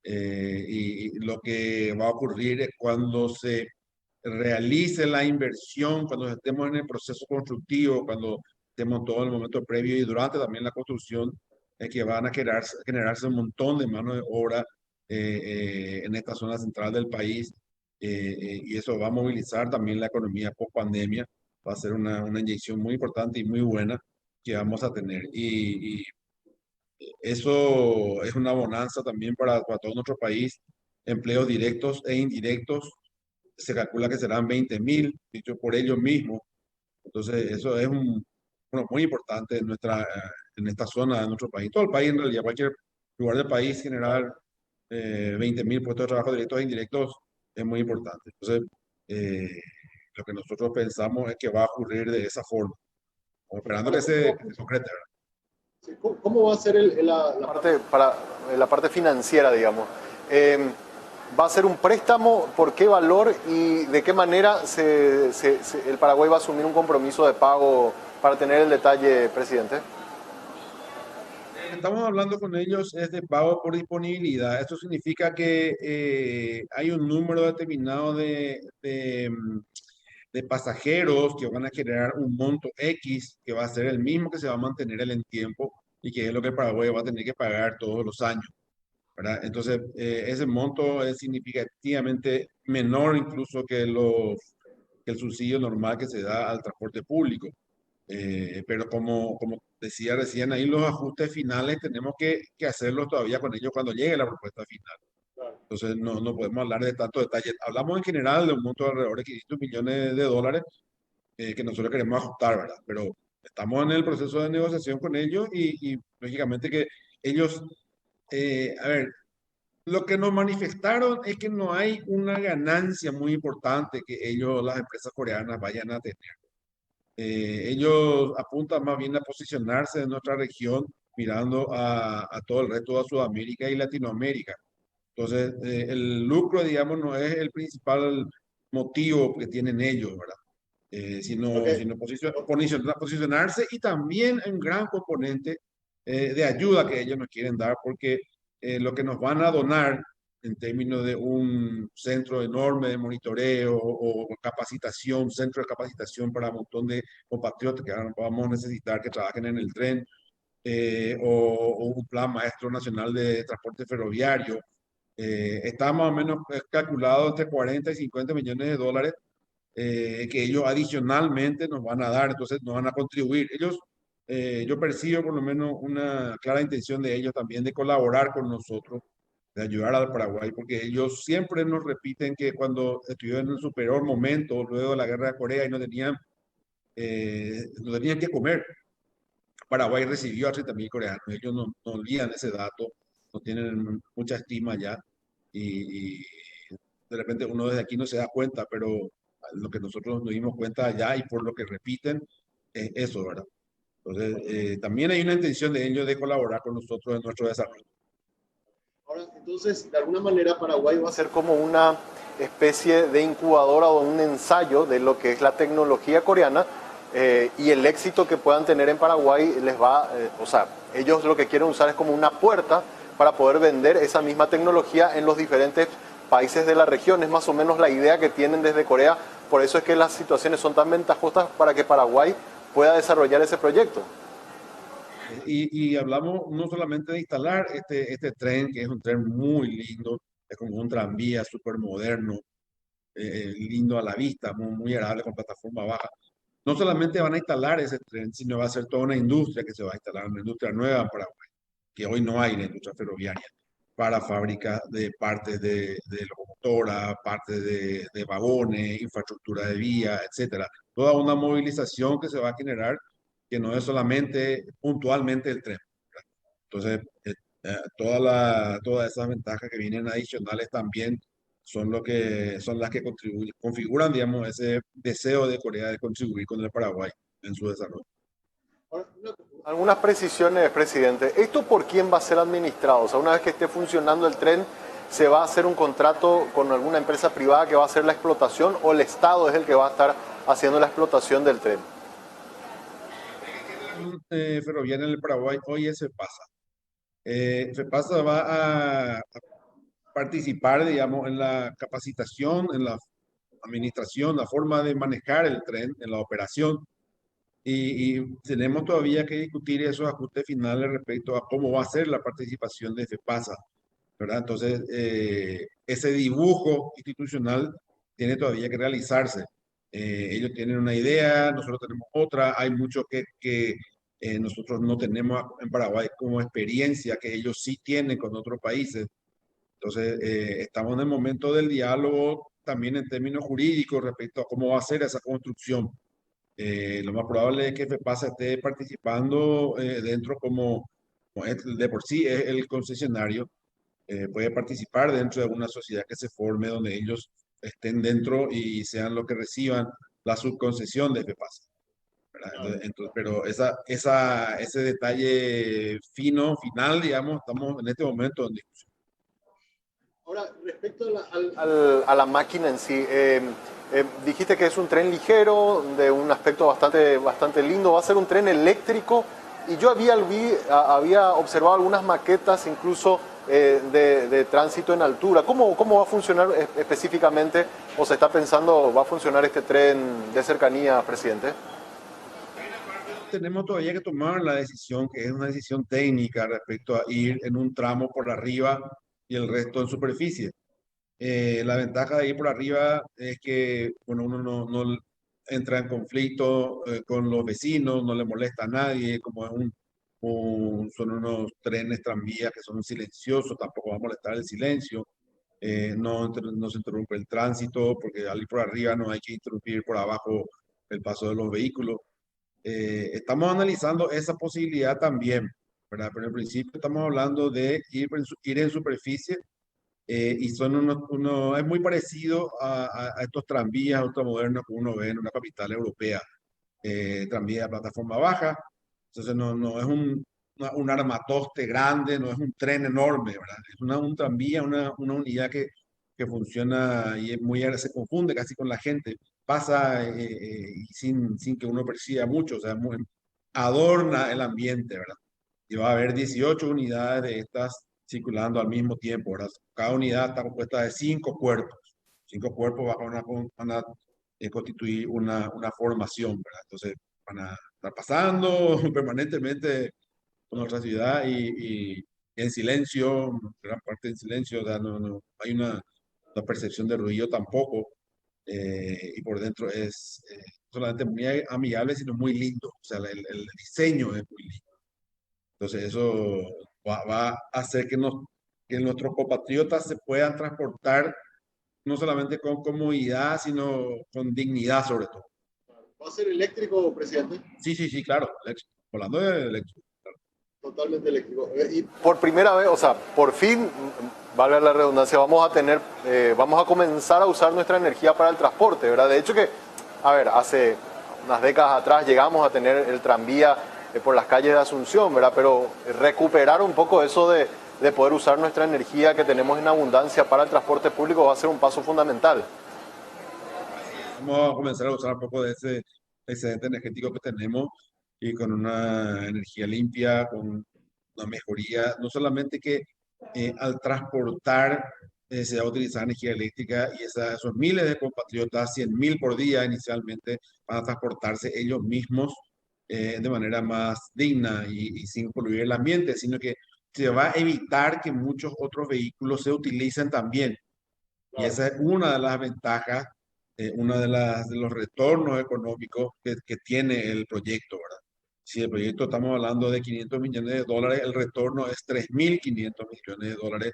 Y lo que va a ocurrir es cuando se realice la inversión, cuando estemos en el proceso constructivo, cuando estemos todo el momento previo y durante también la construcción, es que van a generarse un montón de mano de obra en esta zona central del país, y eso va a movilizar también la economía post pandemia. Va a ser una inyección muy importante y muy buena que vamos a tener. Y eso es una bonanza también para todo nuestro país. Empleos directos e indirectos, se calcula que serán 20.000, dicho por ellos mismos. Entonces, eso es muy importante en esta zona de nuestro país. Todo el país, en realidad, cualquier lugar del país, generar 20.000 puestos de trabajo directos e indirectos es muy importante. Entonces, lo que nosotros pensamos es que va a ocurrir de esa forma, esperando que se concrete, ¿verdad? ¿Cómo va a ser la parte financiera, digamos? ¿Va a ser un préstamo? ¿Por qué valor? ¿Y de qué manera el Paraguay va a asumir un compromiso de pago para tener el detalle, presidente? Estamos hablando con ellos es de pago por disponibilidad. Esto significa que hay un número determinado de pasajeros que van a generar un monto X que va a ser el mismo que se va a mantener en el tiempo y que es lo que el Paraguay va a tener que pagar todos los años, ¿verdad? Entonces, ese monto es significativamente menor incluso que el subsidio normal que se da al transporte público. Pero como decía recién, ahí los ajustes finales tenemos que hacerlos todavía con ellos cuando llegue la propuesta final. Entonces, no podemos hablar de tantos detalles. Hablamos en general de un monto de alrededor de 500 millones de dólares que nosotros queremos ajustar, ¿verdad? Pero estamos en el proceso de negociación con ellos y lógicamente que ellos, a ver, lo que nos manifestaron es que no hay una ganancia muy importante que ellos, las empresas coreanas, vayan a tener. Ellos apuntan más bien a posicionarse en nuestra región, mirando a todo el resto de Sudamérica y Latinoamérica. Entonces, el lucro, digamos, no es el principal motivo que tienen ellos, ¿verdad? Sino posicionarse, y también un gran componente de ayuda que ellos nos quieren dar, porque lo que nos van a donar en términos de un centro enorme de monitoreo o capacitación, centro de capacitación para un montón de compatriotas que vamos a necesitar que trabajen en el tren, o un plan maestro nacional de transporte ferroviario. Está más o menos calculado entre 40 y 50 millones de dólares que ellos adicionalmente nos van a dar, entonces nos van a contribuir. Yo percibo por lo menos una clara intención de ellos también de colaborar con nosotros, de ayudar al Paraguay, porque ellos siempre nos repiten que cuando estuvieron en su peor momento, luego de la guerra de Corea, y no tenían que comer, Paraguay recibió a 30.000 coreanos. Ellos no olvidan ese dato, no tienen mucha estima ya, y de repente uno desde aquí no se da cuenta, pero lo que nosotros nos dimos cuenta allá y por lo que repiten es eso, ¿verdad? Entonces, también hay una intención de ellos de colaborar con nosotros en nuestro desarrollo. Ahora, entonces, de alguna manera Paraguay va a ser como una especie de incubadora o un ensayo de lo que es la tecnología coreana, y el éxito que puedan tener en Paraguay les va, o sea, ellos lo que quieren usar es como una puerta para poder vender esa misma tecnología en los diferentes países de la región. Es más o menos la idea que tienen desde Corea, por eso es que las situaciones son tan ventajosas para que Paraguay pueda desarrollar ese proyecto. Y hablamos no solamente de instalar este tren, que es un tren muy lindo, es como un tranvía súper moderno, lindo a la vista, muy agradable, con plataforma baja. No solamente van a instalar ese tren, sino va a ser toda una industria que se va a instalar, una industria nueva en Paraguay, que hoy no hay en la industria ferroviaria, para fábricas de partes de locomotora, partes de vagones, infraestructura de vía, etcétera. Toda una movilización que se va a generar, que no es solamente puntualmente el tren, ¿verdad? Entonces, todas esas ventajas que vienen adicionales también son las que configuran, digamos, ese deseo de Corea de contribuir con el Paraguay en su desarrollo. Algunas precisiones, presidente. ¿Esto por quién va a ser administrado? O sea, una vez que esté funcionando el tren, ¿se va a hacer un contrato con alguna empresa privada que va a hacer la explotación, o el Estado es el que va a estar haciendo la explotación del tren? Ferroviaria en el Paraguay hoy es FEPASA. FEPASA va a participar, digamos, en la capacitación, en la administración, la forma de manejar el tren, en la operación. Y tenemos todavía que discutir esos ajustes finales respecto a cómo va a ser la participación de FEPASA, ¿verdad? Entonces, ese dibujo institucional tiene todavía que realizarse. Ellos tienen una idea, nosotros tenemos otra, hay mucho que nosotros no tenemos en Paraguay como experiencia, que ellos sí tienen con otros países. Entonces, estamos en el momento del diálogo también en términos jurídicos respecto a cómo va a ser esa construcción. Lo más probable es que FEPASA esté participando dentro como de por sí es el concesionario. Puede participar dentro de una sociedad que se forme donde ellos estén dentro y sean los que reciban la subconcesión de FEPASA, ¿verdad? Entonces, pero ese detalle final, digamos, estamos en este momento en discusión. Ahora, respecto a la máquina en sí, dijiste que es un tren ligero, de un aspecto bastante lindo, va a ser un tren eléctrico, y yo había observado algunas maquetas incluso de tránsito en altura. ¿Cómo va a funcionar específicamente, o se está pensando, va a funcionar este tren de cercanía, presidente? Tenemos todavía que tomar la decisión, que es una decisión técnica respecto a ir en un tramo por arriba y el resto en superficie. La ventaja de ir por arriba es que bueno, uno no entra en conflicto con los vecinos, no le molesta a nadie, como es son unos trenes tranvías que son silenciosos, tampoco va a molestar el silencio. No se interrumpe el tránsito, porque al ir por arriba no hay que interrumpir por abajo el paso de los vehículos. Estamos analizando esa posibilidad también, ¿verdad? Pero en principio estamos hablando de ir en superficie, y son es muy parecido a estos tranvías ultramodernos que uno ve en una capital europea. tranvía de plataforma baja. Entonces no es un armatoste grande, no es un tren enorme, ¿verdad? Es un tranvía, una unidad que funciona y se confunde casi con la gente. Pasa y sin que uno perciba mucho, o sea, adorna el ambiente, ¿verdad? Y va a haber 18 unidades de estas circulando al mismo tiempo, ¿verdad? Cada unidad está compuesta de 5 cuerpos. 5 cuerpos van a constituir una formación, ¿verdad? Entonces van a estar pasando permanentemente por nuestra ciudad y en silencio, gran parte en silencio, o sea, no hay una percepción de ruido tampoco, y por dentro es solamente muy amigable, sino muy lindo, o sea, el diseño es muy lindo. Entonces eso va a hacer que nuestros compatriotas se puedan transportar no solamente con comodidad, sino con dignidad sobre todo. ¿Va a ser eléctrico, presidente? Sí, claro, eléctrico. Hablando de eléctrico. Totalmente eléctrico. Y por primera vez, o sea, por fin, valga la redundancia, vamos a comenzar a usar nuestra energía para el transporte, ¿verdad? De hecho que, a ver, hace unas décadas atrás llegamos a tener el tranvía por las calles de Asunción, ¿verdad? Pero recuperar un poco eso de poder usar nuestra energía que tenemos en abundancia para el transporte público va a ser un paso fundamental. Vamos a comenzar a usar un poco de ese excedente energético que tenemos y con una energía limpia, con una mejoría, no solamente que al transportar se va a utilizar energía eléctrica y esos miles de compatriotas, 100.000 por día inicialmente, van a transportarse ellos mismos de manera más digna y sin poluir el ambiente, sino que se va a evitar que muchos otros vehículos se utilicen también. Y esa es una de las ventajas, una de los retornos económicos que tiene el proyecto, ¿verdad? Si el proyecto estamos hablando de $500 millones, el retorno es $3.500 millones,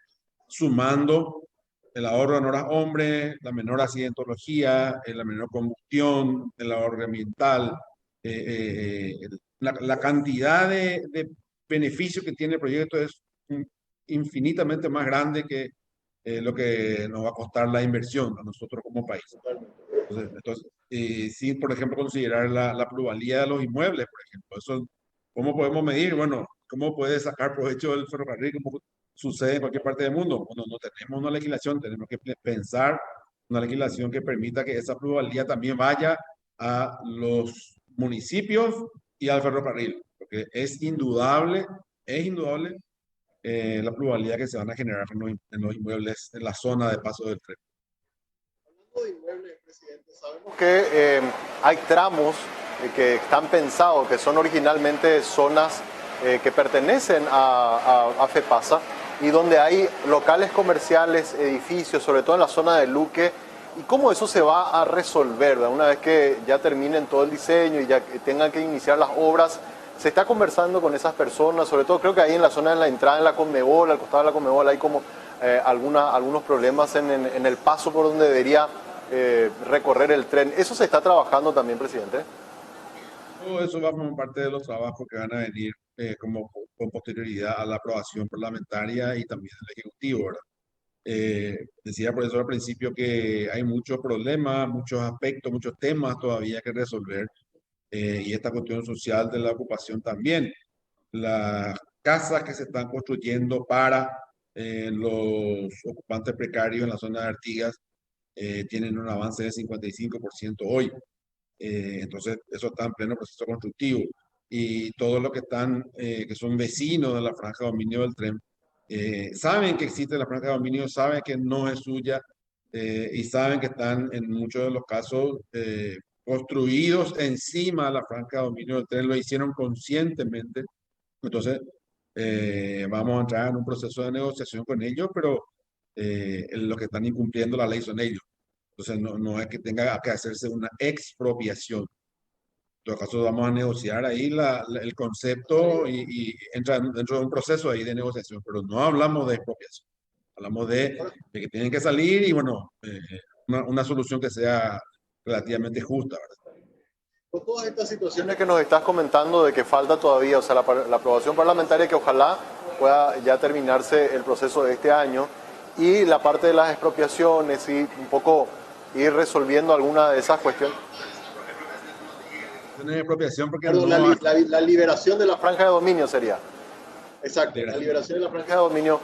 sumando el ahorro en horas hombre, la menor accidentología, la menor combustión, el ahorro ambiental, la cantidad de beneficios que tiene el proyecto es infinitamente más grande que lo que nos va a costar la inversión a nosotros como país. Entonces sin, por ejemplo, considerar la plusvalía de los inmuebles, por ejemplo. Eso, ¿cómo podemos medir? Bueno, ¿cómo puede sacar provecho del ferrocarril? ¿Cómo sucede en cualquier parte del mundo? Bueno, no tenemos una legislación, tenemos que pensar una legislación que permita que esa plusvalía también vaya a los municipios y al ferrocarril, porque es indudable la plusvalía que se van a generar en los inmuebles en la zona de paso del tren. Hablando de inmuebles, presidente, sabemos que hay tramos que están pensados, que son originalmente zonas que pertenecen a FEPASA y donde hay locales comerciales, edificios, sobre todo en la zona de Luque. ¿Y cómo eso se va a resolver, ¿verdad? Una vez que ya terminen todo el diseño y ya tengan que iniciar las obras? Se está conversando con esas personas, sobre todo creo que ahí en la zona de la entrada en la Conmebol, al costado de la Conmebol, hay como algunos problemas en el paso por donde debería recorrer el tren. ¿Eso se está trabajando también, presidente? Todo eso va a formar parte de los trabajos que van a venir con posterioridad a la aprobación parlamentaria y también del Ejecutivo, ¿verdad? Decía por eso al principio que hay muchos problemas, muchos aspectos, muchos temas todavía que resolver. Y esta cuestión social de la ocupación también. Las casas que se están construyendo para los ocupantes precarios en la zona de Artigas tienen un avance del 55% hoy. Entonces, eso está en pleno proceso constructivo. Y todos los que que son vecinos de la franja de dominio del tren, saben que existe la franja de dominio, saben que no es suya y saben que están en muchos de los casos construidos encima de la franja de dominio del tren, lo hicieron conscientemente. Entonces, vamos a entrar en un proceso de negociación con ellos, pero los que están incumpliendo la ley son ellos. Entonces, no es que tenga que hacerse una expropiación. En todo caso, vamos a negociar ahí el concepto y entra dentro de un proceso ahí de negociación, pero no hablamos de expropiación. Hablamos de que tienen que salir y, bueno, una solución que sea relativamente justa, ¿verdad? Con todas estas situaciones que nos estás comentando de que falta todavía, o sea, la aprobación parlamentaria que ojalá pueda ya terminarse el proceso de este año y la parte de las expropiaciones y un poco ir resolviendo alguna de esas cuestiones. Tiene expropiación porque Perdón, no... la liberación de la franja de dominio sería. Exacto, la liberación de la franja de dominio.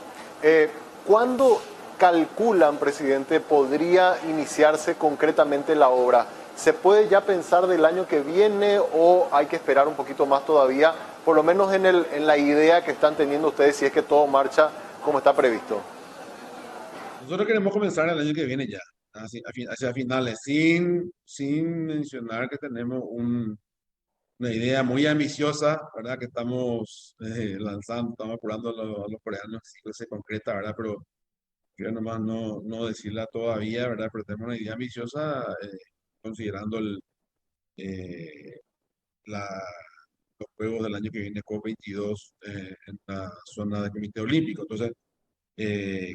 ¿Cuándo calculan, presidente, podría iniciarse concretamente la obra? ¿Se puede ya pensar del año que viene o hay que esperar un poquito más todavía? Por lo menos en la idea que están teniendo ustedes, si es que todo marcha como está previsto. Nosotros queremos comenzar el año que viene ya, hacia finales, sin mencionar que tenemos una idea muy ambiciosa, ¿verdad? Que estamos lanzando, estamos apurando a los coreanos si se concreta, ¿verdad? Pero quiero nomás no decirla todavía, ¿verdad? Pero tenemos una idea ambiciosa considerando eh, la, los Juegos del año que viene, COP22, en la zona del Comité Olímpico. Entonces,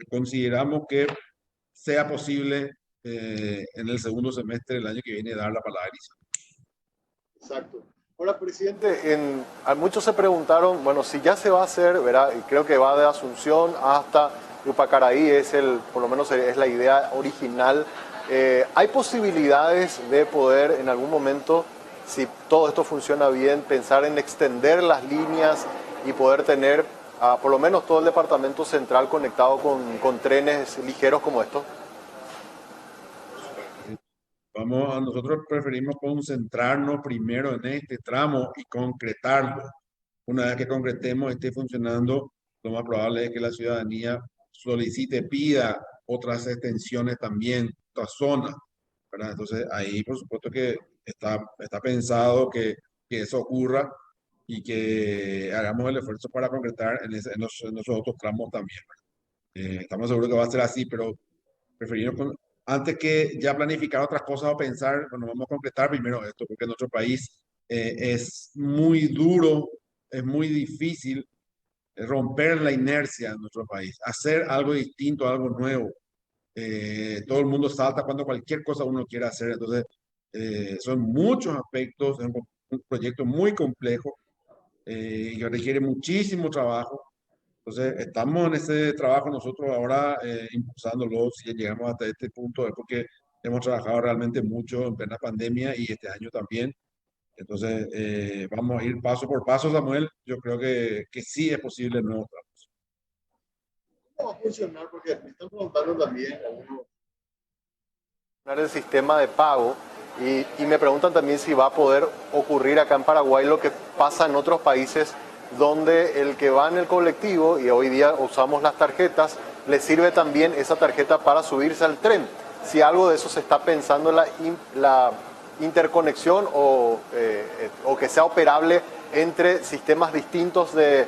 consideramos que sea posible en el segundo semestre del año que viene dar la palabra. Exacto. Ahora, presidente, muchos se preguntaron, bueno, si ya se va a hacer, ¿verdad? Y creo que va de Asunción hasta Upacaraí, por lo menos es la idea original. ¿Hay posibilidades de poder en algún momento, si todo esto funciona bien, pensar en extender las líneas y poder tener por lo menos todo el departamento central conectado con trenes ligeros como estos? Nosotros preferimos concentrarnos primero en este tramo y concretarlo. Una vez que concretemos, esté funcionando, lo más probable es que la ciudadanía solicite, pida otras extensiones también, otras zonas, ¿verdad? Entonces, ahí por supuesto que está pensado que eso ocurra y que hagamos el esfuerzo para concretar en esos otros tramos también, ¿verdad? Estamos seguros que va a ser así, pero preferimos antes que ya planificar otras cosas o pensar, bueno, vamos a concretar primero esto, porque en nuestro país es muy duro, es muy difícil romper la inercia en nuestro país, hacer algo distinto, algo nuevo. Todo el mundo salta cuando cualquier cosa uno quiere hacer, entonces son muchos aspectos, es un proyecto muy complejo y que requiere muchísimo trabajo. Entonces, estamos en ese trabajo nosotros ahora impulsándolo, si llegamos hasta este punto, es porque hemos trabajado realmente mucho en plena pandemia y este año también. Entonces, vamos a ir paso por paso, Samuel. Yo creo que sí es posible nuevos tramos. ¿Cómo va a funcionar? Porque me están preguntando también el sistema de pago y me preguntan también si va a poder ocurrir acá en Paraguay lo que pasa en otros países donde el que va en el colectivo, y hoy día usamos las tarjetas, le sirve también esa tarjeta para subirse al tren. Si algo de eso se está pensando, la interconexión o que sea operable entre sistemas distintos de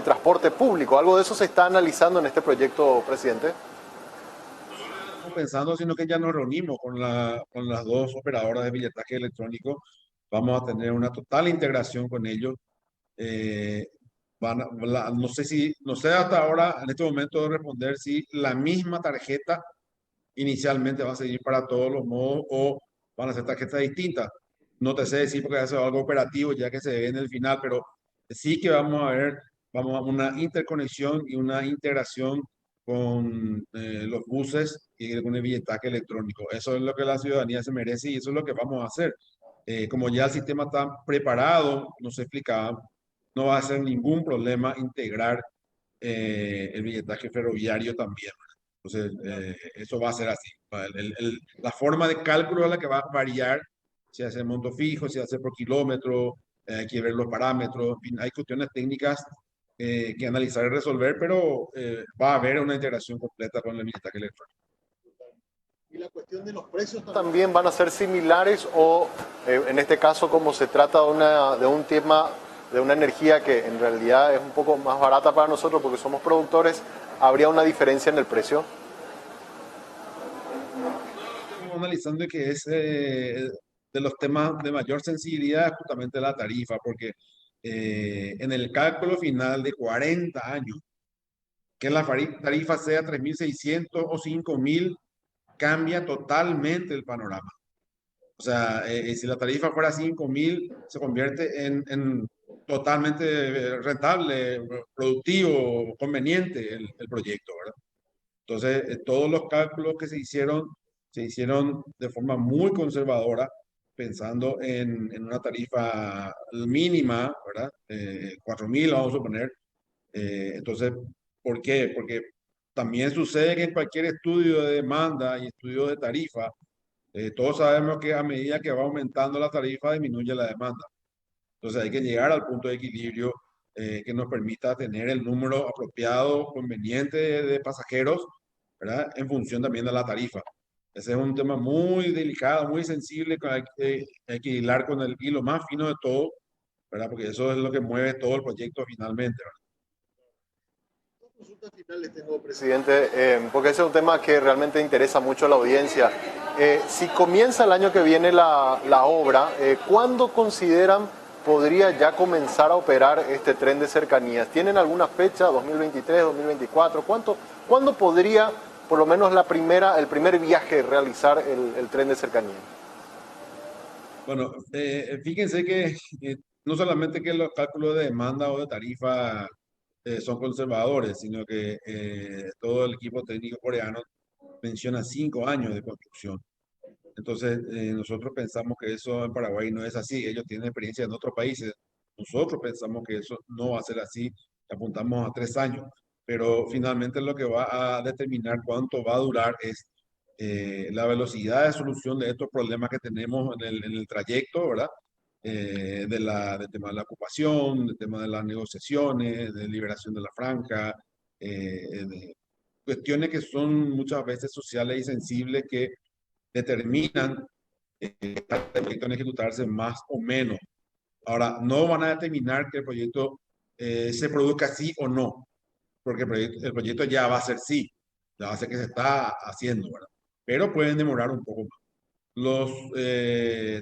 transporte público. ¿Algo de eso se está analizando en este proyecto, presidente? No pensando, sino que ya nos reunimos con las dos operadoras de billetaje electrónico. Vamos a tener una total integración con ellos. No sé hasta ahora, en este momento, de responder si la misma tarjeta inicialmente va a seguir para todos los modos o van a ser tarjetas distintas. No te sé decir porque eso es algo operativo ya que se ve en el final, pero sí que vamos a ver, vamos a una interconexión y una integración con los buses y con el billetaje electrónico. Eso es lo que la ciudadanía se merece y eso es lo que vamos a hacer. Como ya el sistema está preparado, nos explicaba, no va a ser ningún problema integrar el billetaje ferroviario también. Entonces, eso va a ser así. La forma de cálculo es la que va a variar, si hace monto fijo, si hace por kilómetro, hay que ver los parámetros, en fin, hay cuestiones técnicas que analizar y resolver, pero va a haber una integración completa con el billetaje electrónico. ¿Y la cuestión de los precios también van a ser similares o en este caso como se trata de un tema, de una energía que en realidad es un poco más barata para nosotros porque somos productores, habría una diferencia en el precio? Estamos analizando que es de los temas de mayor sensibilidad justamente la tarifa, porque en el cálculo final de 40 años, que la tarifa sea 3.600 o 5.000, cambia totalmente el panorama. O sea, si la tarifa fuera 5.000, se convierte en totalmente rentable, productivo, conveniente el proyecto, ¿verdad? Entonces, todos los cálculos que se hicieron de forma muy conservadora, pensando en una tarifa mínima, ¿verdad? 4.000, vamos a suponer. Entonces, ¿por qué? Porque también sucede que en cualquier estudio de demanda y estudio de tarifa, todos sabemos que a medida que va aumentando la tarifa, disminuye la demanda. Entonces hay que llegar al punto de equilibrio que nos permita tener el número apropiado, conveniente de pasajeros, ¿verdad? En función también de la tarifa. Ese es un tema muy delicado, muy sensible, que hay que hilar con el hilo más fino de todo, ¿verdad? Porque eso es lo que mueve todo el proyecto finalmente, ¿verdad? Consultas finales tengo, presidente, porque ese es un tema que realmente interesa mucho a la audiencia. Si comienza el año que viene la obra, ¿cuándo consideran podría ya comenzar a operar este tren de cercanías? ¿Tienen alguna fecha, 2023, 2024? ¿Cuándo podría, por lo menos el primer viaje, realizar el tren de cercanías? Bueno, fíjense que no solamente que los cálculos de demanda o de tarifa son conservadores, sino que todo el equipo técnico coreano menciona 5 años de construcción. Entonces, nosotros pensamos que eso en Paraguay no es así. Ellos tienen experiencia en otros países. Nosotros pensamos que eso no va a ser así. Apuntamos a 3 años. Pero finalmente lo que va a determinar cuánto va a durar es la velocidad de solución de estos problemas que tenemos en el trayecto, ¿verdad? Del tema de la ocupación, del tema de las negociaciones, de liberación de la franja, de cuestiones que son muchas veces sociales y sensibles que determinan el proyecto en ejecutarse más o menos. Ahora, no van a determinar que el proyecto se produzca sí o no, porque el proyecto ya va a ser sí, ya va a ser que se está haciendo, ¿verdad? Pero pueden demorar un poco más. Los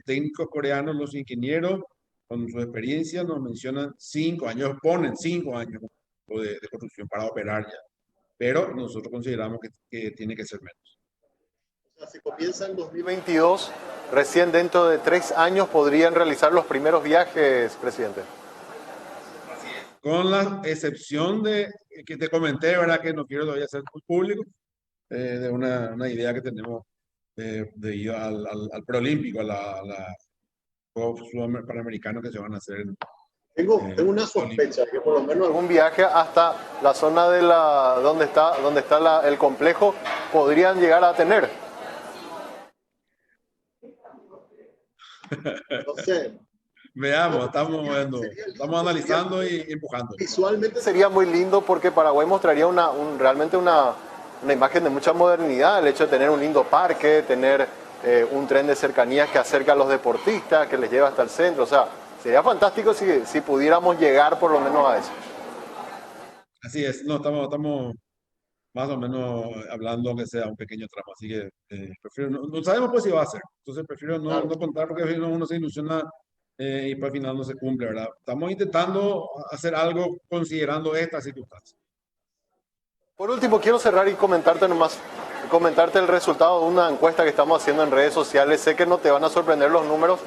técnicos coreanos, los ingenieros, con su experiencia, nos mencionan 5 años, ponen 5 años de construcción para operar ya. Pero nosotros consideramos que tiene que ser menos. O sea, si comienza en 2022, recién dentro de 3 años podrían realizar los primeros viajes, presidente. Con la excepción de que te comenté, ¿verdad? Que no quiero todavía hacer público, de una idea que tenemos de ir al preolímpico, a la Juegos Panamericanos que se van a hacer. Tengo una sospecha que por lo menos algún viaje hasta la zona de donde está el complejo podrían llegar a tener. No sé. Veamos, estamos analizando y empujando. Visualmente sería muy lindo porque Paraguay mostraría realmente una imagen de mucha modernidad, el hecho de tener un lindo parque, tener un tren de cercanías que acerca a los deportistas, que les lleva hasta el centro. O sea, sería fantástico si pudiéramos llegar por lo menos a eso. Así es, no, estamos más o menos hablando que sea un pequeño tramo, así que prefiero, no sabemos pues si va a ser, entonces prefiero no contar porque uno se ilusiona y para el final no se cumple, ¿verdad? Estamos intentando hacer algo considerando estas circunstancias. Por último, quiero cerrar y comentarte el resultado de una encuesta que estamos haciendo en redes sociales. Sé que no te van a sorprender los números,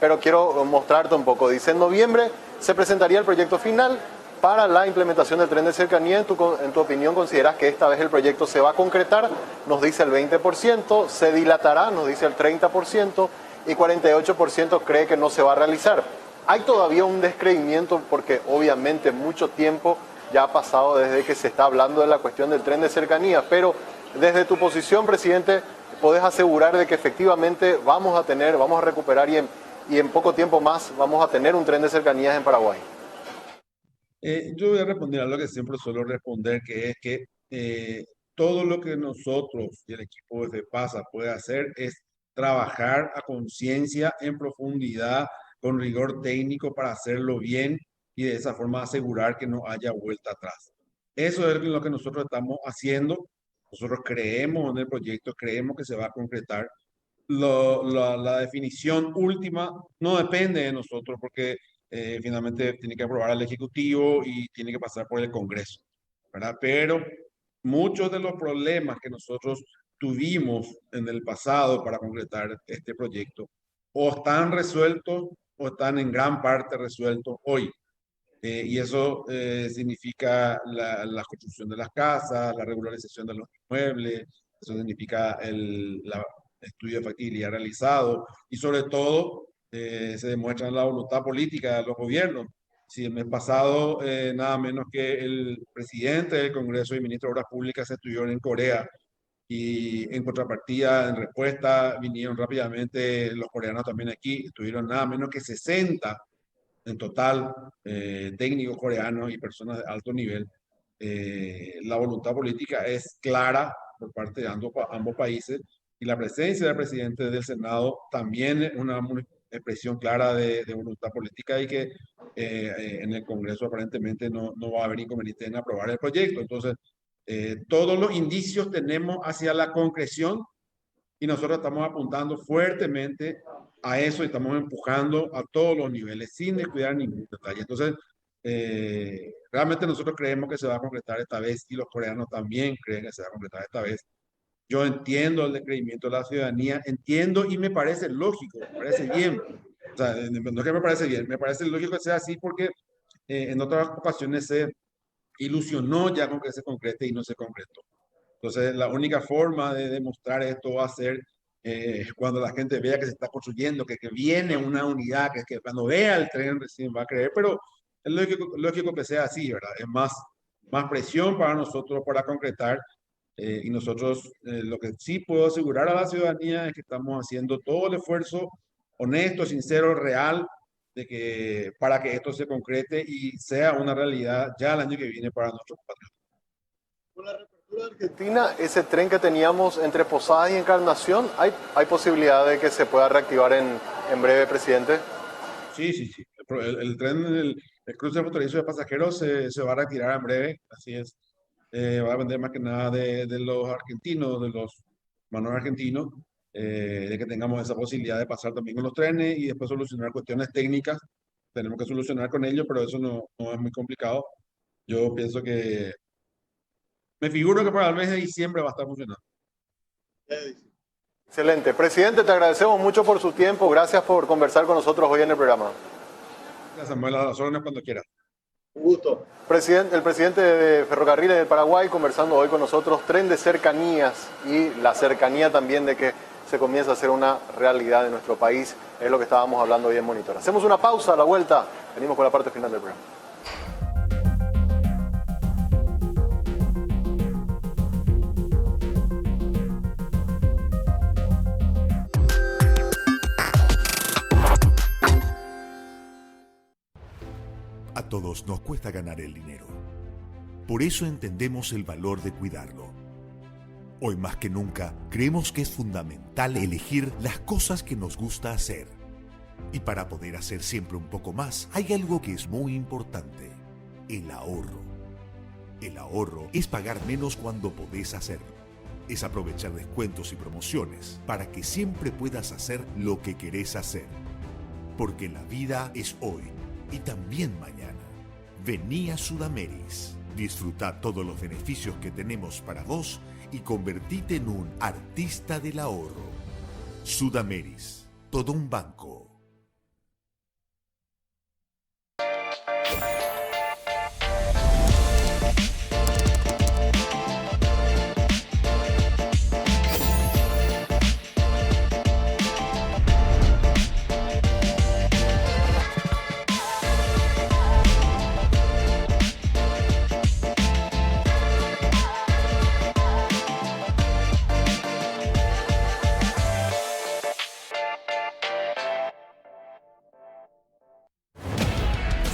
pero quiero mostrarte un poco. Dice, en noviembre se presentaría el proyecto final para la implementación del tren de cercanía. En tu opinión, ¿consideras que esta vez el proyecto se va a concretar? Nos dice el 20%, se dilatará, nos dice el 30%, y 48% cree que no se va a realizar. Hay todavía un descreimiento porque obviamente mucho tiempo ya ha pasado desde que se está hablando de la cuestión del tren de cercanía, pero desde tu posición, presidente, ¿podés asegurar de que efectivamente vamos a recuperar y en poco tiempo más vamos a tener un tren de cercanías en Paraguay? Yo voy a responder a lo que siempre suelo responder, que es que todo lo que nosotros y el equipo de FEPASA puede hacer es trabajar a conciencia, en profundidad, con rigor técnico para hacerlo bien y de esa forma asegurar que no haya vuelta atrás. Eso es lo que nosotros estamos haciendo. Nosotros creemos en el proyecto, creemos que se va a concretar. La definición última no depende de nosotros porque finalmente tiene que aprobar el Ejecutivo y tiene que pasar por el Congreso, ¿verdad? Pero muchos de los problemas que nosotros tuvimos en el pasado para concretar este proyecto o están resueltos o están en gran parte resueltos hoy. Y eso significa la construcción de las casas, la regularización de los inmuebles, eso significa estudio de factibilidad realizado y sobre todo se demuestra la voluntad política de los gobiernos. Si el mes pasado nada menos que el presidente del Congreso y ministro de Obras Públicas estuvieron en Corea y en contrapartida, en respuesta, vinieron rápidamente los coreanos también aquí, estuvieron nada menos que 60 en total, técnicos coreanos y personas de alto nivel. La voluntad política es clara por parte de ambos países y la presencia del presidente del Senado también es una expresión clara de voluntad política y que en el Congreso aparentemente no va a haber inconveniente en aprobar el proyecto. Entonces, todos los indicios tenemos hacia la concreción y nosotros estamos apuntando fuertemente a eso y estamos empujando a todos los niveles sin descuidar ningún detalle. Entonces, realmente nosotros creemos que se va a concretar esta vez y los coreanos también creen que se va a concretar esta vez. Yo entiendo el descreimiento de la ciudadanía, entiendo y me parece lógico, me parece bien. O sea, no es que me parece bien, me parece lógico que sea así porque en otras ocasiones se ilusionó ya con que se concrete y no se concretó. Entonces, la única forma de demostrar esto va a ser cuando la gente vea que se está construyendo, que viene una unidad, que cuando vea el tren recién va a creer, pero es lógico que sea así, ¿verdad? Es más presión para nosotros para concretar y nosotros lo que sí puedo asegurar a la ciudadanía es que estamos haciendo todo el esfuerzo honesto, sincero, real, para que esto se concrete y sea una realidad ya el año que viene para nuestros compatriotas. Con la reapertura de Argentina, ese tren que teníamos entre Posadas y Encarnación, ¿hay posibilidad de que se pueda reactivar en breve, presidente? Sí. El tren, el cruce fronterizo de pasajeros se va a retirar en breve, así es. Va a depender más que nada de los argentinos, de los hermanos argentinos, de que tengamos esa posibilidad de pasar también con los trenes y después solucionar cuestiones técnicas. Tenemos que solucionar con ellos, pero eso no es muy complicado. Yo pienso que me figuro que para el mes de diciembre va a estar funcionando. Excelente. Presidente, te agradecemos mucho por su tiempo. Gracias por conversar con nosotros hoy en el programa. Gracias, Samuel. A las órdenes cuando quiera. Un gusto. El presidente de Ferrocarriles del Paraguay conversando hoy con nosotros, tren de cercanías y la cercanía también de que se comienza a hacer una realidad en nuestro país. Es lo que estábamos hablando hoy en Monitor. Hacemos una pausa, a la vuelta. Venimos con la parte final del programa. A todos nos cuesta ganar el dinero. Por eso entendemos el valor de cuidarlo. Hoy más que nunca, creemos que es fundamental elegir las cosas que nos gusta hacer. Y para poder hacer siempre un poco más, hay algo que es muy importante: el ahorro. El ahorro es pagar menos cuando podés hacerlo. Es aprovechar descuentos y promociones para que siempre puedas hacer lo que querés hacer. Porque la vida es hoy y también mañana. Vení a Sudameris. Disfruta todos los beneficios que tenemos para vos y convertite en un artista del ahorro. Sudameris, todo un banco.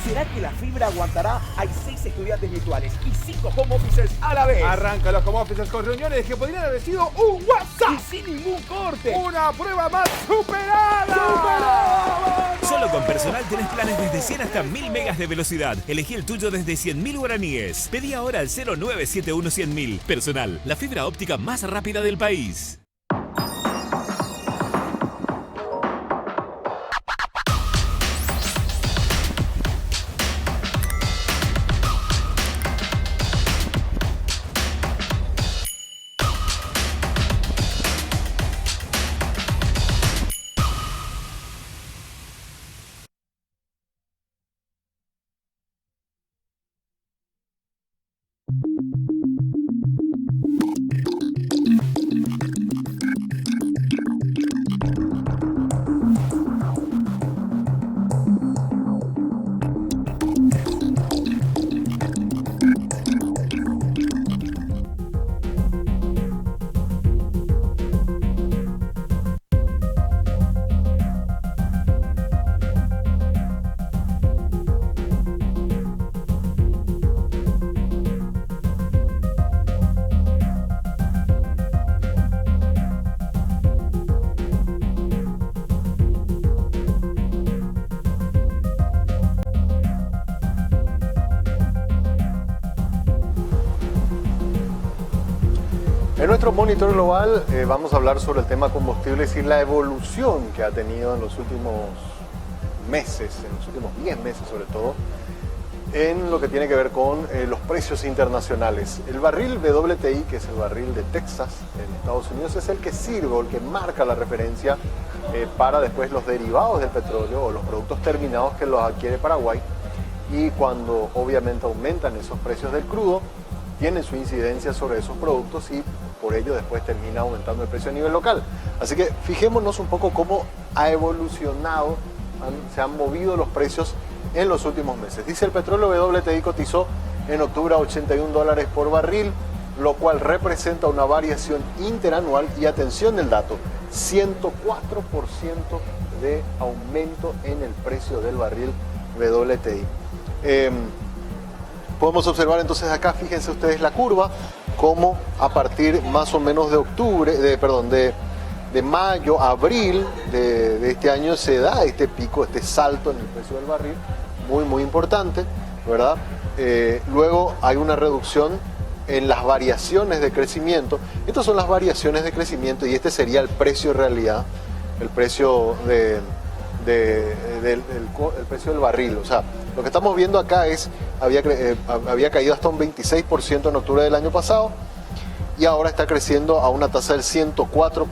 ¿Será que la fibra aguantará? Hay 6 estudiantes virtuales y 5 home officers a la vez. Arranca los home offices con reuniones que podrían haber sido un WhatsApp. Y sin ningún corte. Una prueba más superada. Solo con Personal tenés planes desde 100 hasta 1000 megas de velocidad. Elegí el tuyo desde 100.000 guaraníes. Pedí ahora al 0971-100.000. Personal, la fibra óptica más rápida del país. En nuestro monitor global vamos a hablar sobre el tema combustibles y la evolución que ha tenido en los últimos meses, en los últimos 10 meses sobre todo, en lo que tiene que ver con los precios internacionales. El barril WTI, que es el barril de Texas en Estados Unidos, es el que sirve o el que marca la referencia para después los derivados del petróleo o los productos terminados que los adquiere Paraguay. Y cuando obviamente aumentan esos precios del crudo, tienen su incidencia sobre esos productos y por ello después termina aumentando el precio a nivel local. Así que fijémonos un poco cómo ha evolucionado, se han movido los precios en los últimos meses. Dice el petróleo WTI cotizó en octubre a $81 por barril, lo cual representa una variación interanual y atención del dato, 104% de aumento en el precio del barril WTI. Podemos observar entonces acá, fíjense ustedes la curva, cómo a partir más o menos de octubre, de mayo, abril de este año se da este pico, este salto en el precio del barril, muy importante, ¿verdad? Luego hay una reducción en las variaciones de crecimiento. Estas son las variaciones de crecimiento y este sería el precio en realidad, el precio el precio del barril. O sea, lo que estamos viendo acá es, había caído hasta un 26% en octubre del año pasado y ahora está creciendo a una tasa del 104%,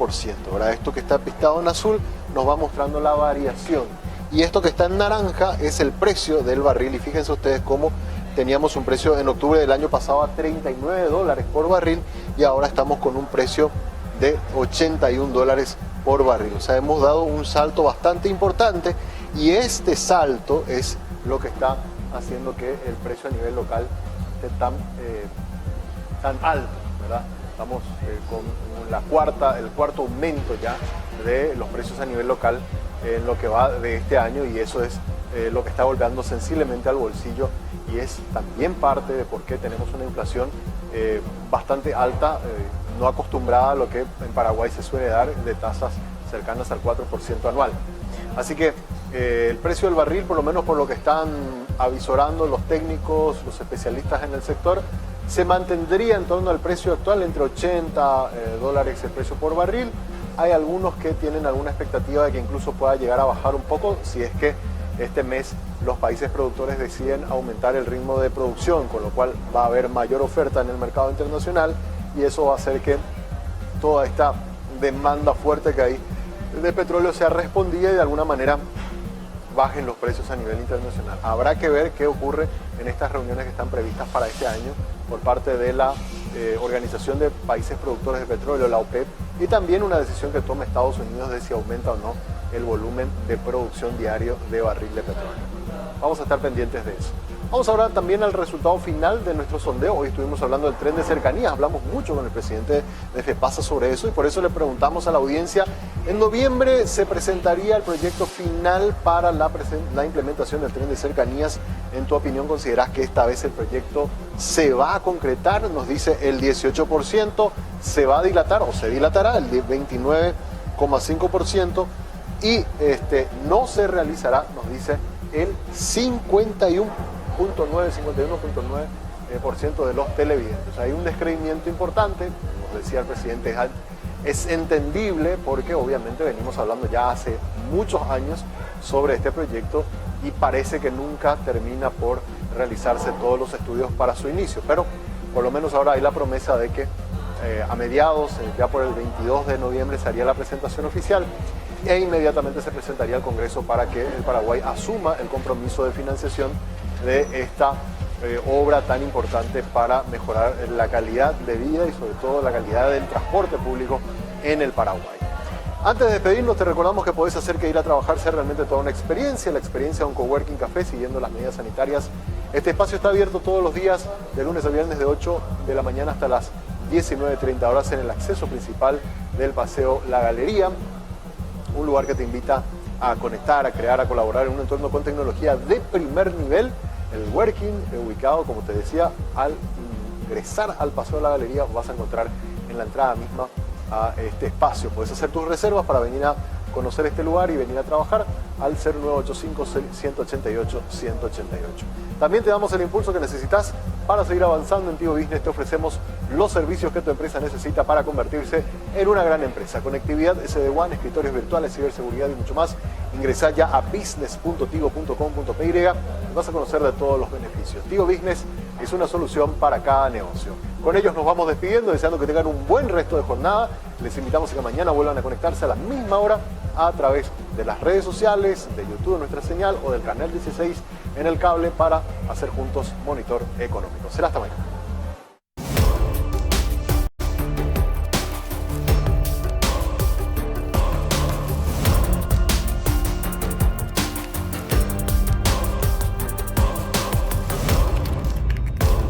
¿verdad? Esto que está pintado en azul nos va mostrando la variación. Y esto que está en naranja es el precio del barril. Y fíjense ustedes cómo teníamos un precio en octubre del año pasado a $39 por barril y ahora estamos con un precio de $81 por barril. O sea, hemos dado un salto bastante importante y este salto es lo que está haciendo que el precio a nivel local esté tan alto, ¿verdad? Estamos con el cuarto aumento ya de los precios a nivel local en lo que va de este año y eso es lo que está golpeando sensiblemente al bolsillo y es también parte de por qué tenemos una inflación bastante alta, no acostumbrada a lo que en Paraguay se suele dar de tasas cercanas al 4% anual. Así que el precio del barril, por lo menos por lo que están avisorando los técnicos, los especialistas en el sector, se mantendría en torno al precio actual, entre $80 el precio por barril. Hay algunos que tienen alguna expectativa de que incluso pueda llegar a bajar un poco si es que este mes los países productores deciden aumentar el ritmo de producción, con lo cual va a haber mayor oferta en el mercado internacional y eso va a hacer que toda esta demanda fuerte que hay de petróleo sea respondida y de alguna manera bajen los precios a nivel internacional. Habrá que ver qué ocurre en estas reuniones que están previstas para este año por parte de la Organización de Países Productores de Petróleo, la OPEP, y también una decisión que tome Estados Unidos de si aumenta o no el volumen de producción diario de barril de petróleo. Vamos a estar pendientes de eso. Vamos a hablar también al resultado final de nuestro sondeo. Hoy estuvimos hablando del tren de cercanías, hablamos mucho con el presidente de FEPASA sobre eso y por eso le preguntamos a la audiencia, en noviembre se presentaría el proyecto final para la implementación del tren de cercanías. En tu opinión, ¿considerás que esta vez el proyecto se va a concretar? Nos dice el 18%, se va a dilatar o se dilatará el 29,5% y no se realizará, nos dice el 51,9% de los televidentes. Hay un descreimiento importante, como decía el presidente, es entendible porque obviamente venimos hablando ya hace muchos años sobre este proyecto y parece que nunca termina por realizarse todos los estudios para su inicio, pero por lo menos ahora hay la promesa de que a mediados, ya por el 22 de noviembre se haría la presentación oficial e inmediatamente se presentaría al Congreso para que el Paraguay asuma el compromiso de financiación de esta obra tan importante para mejorar la calidad de vida y sobre todo la calidad del transporte público en el Paraguay. Antes de despedirnos, te recordamos que podés hacer que ir a trabajar sea realmente toda una experiencia, la experiencia de un coworking café siguiendo las medidas sanitarias. Este espacio está abierto todos los días, de lunes a viernes de 8 de la mañana hasta las 19:30 horas en el acceso principal del Paseo La Galería, un lugar que te invita a conectar, a crear, a colaborar en un entorno con tecnología de primer nivel. El Working, ubicado, como te decía, al ingresar al Paseo de la Galería vas a encontrar en la entrada misma a este espacio. Puedes hacer tus reservas para venir a conocer este lugar y venir a trabajar al 0985-188-188. También te damos el impulso que necesitas para seguir avanzando en Tigo Business. Te ofrecemos los servicios que tu empresa necesita para convertirse en una gran empresa. Conectividad SD-WAN, escritorios virtuales, ciberseguridad y mucho más. Ingresá ya a business.tigo.com.py y vas a conocer de todos los beneficios. Tigo Business es una solución para cada negocio. Con ellos nos vamos despidiendo, deseando que tengan un buen resto de jornada. Les invitamos a que mañana vuelvan a conectarse a la misma hora a través de las redes sociales, de YouTube, nuestra señal, o del canal 16 en el cable para hacer juntos Monitor Económico. Será hasta mañana.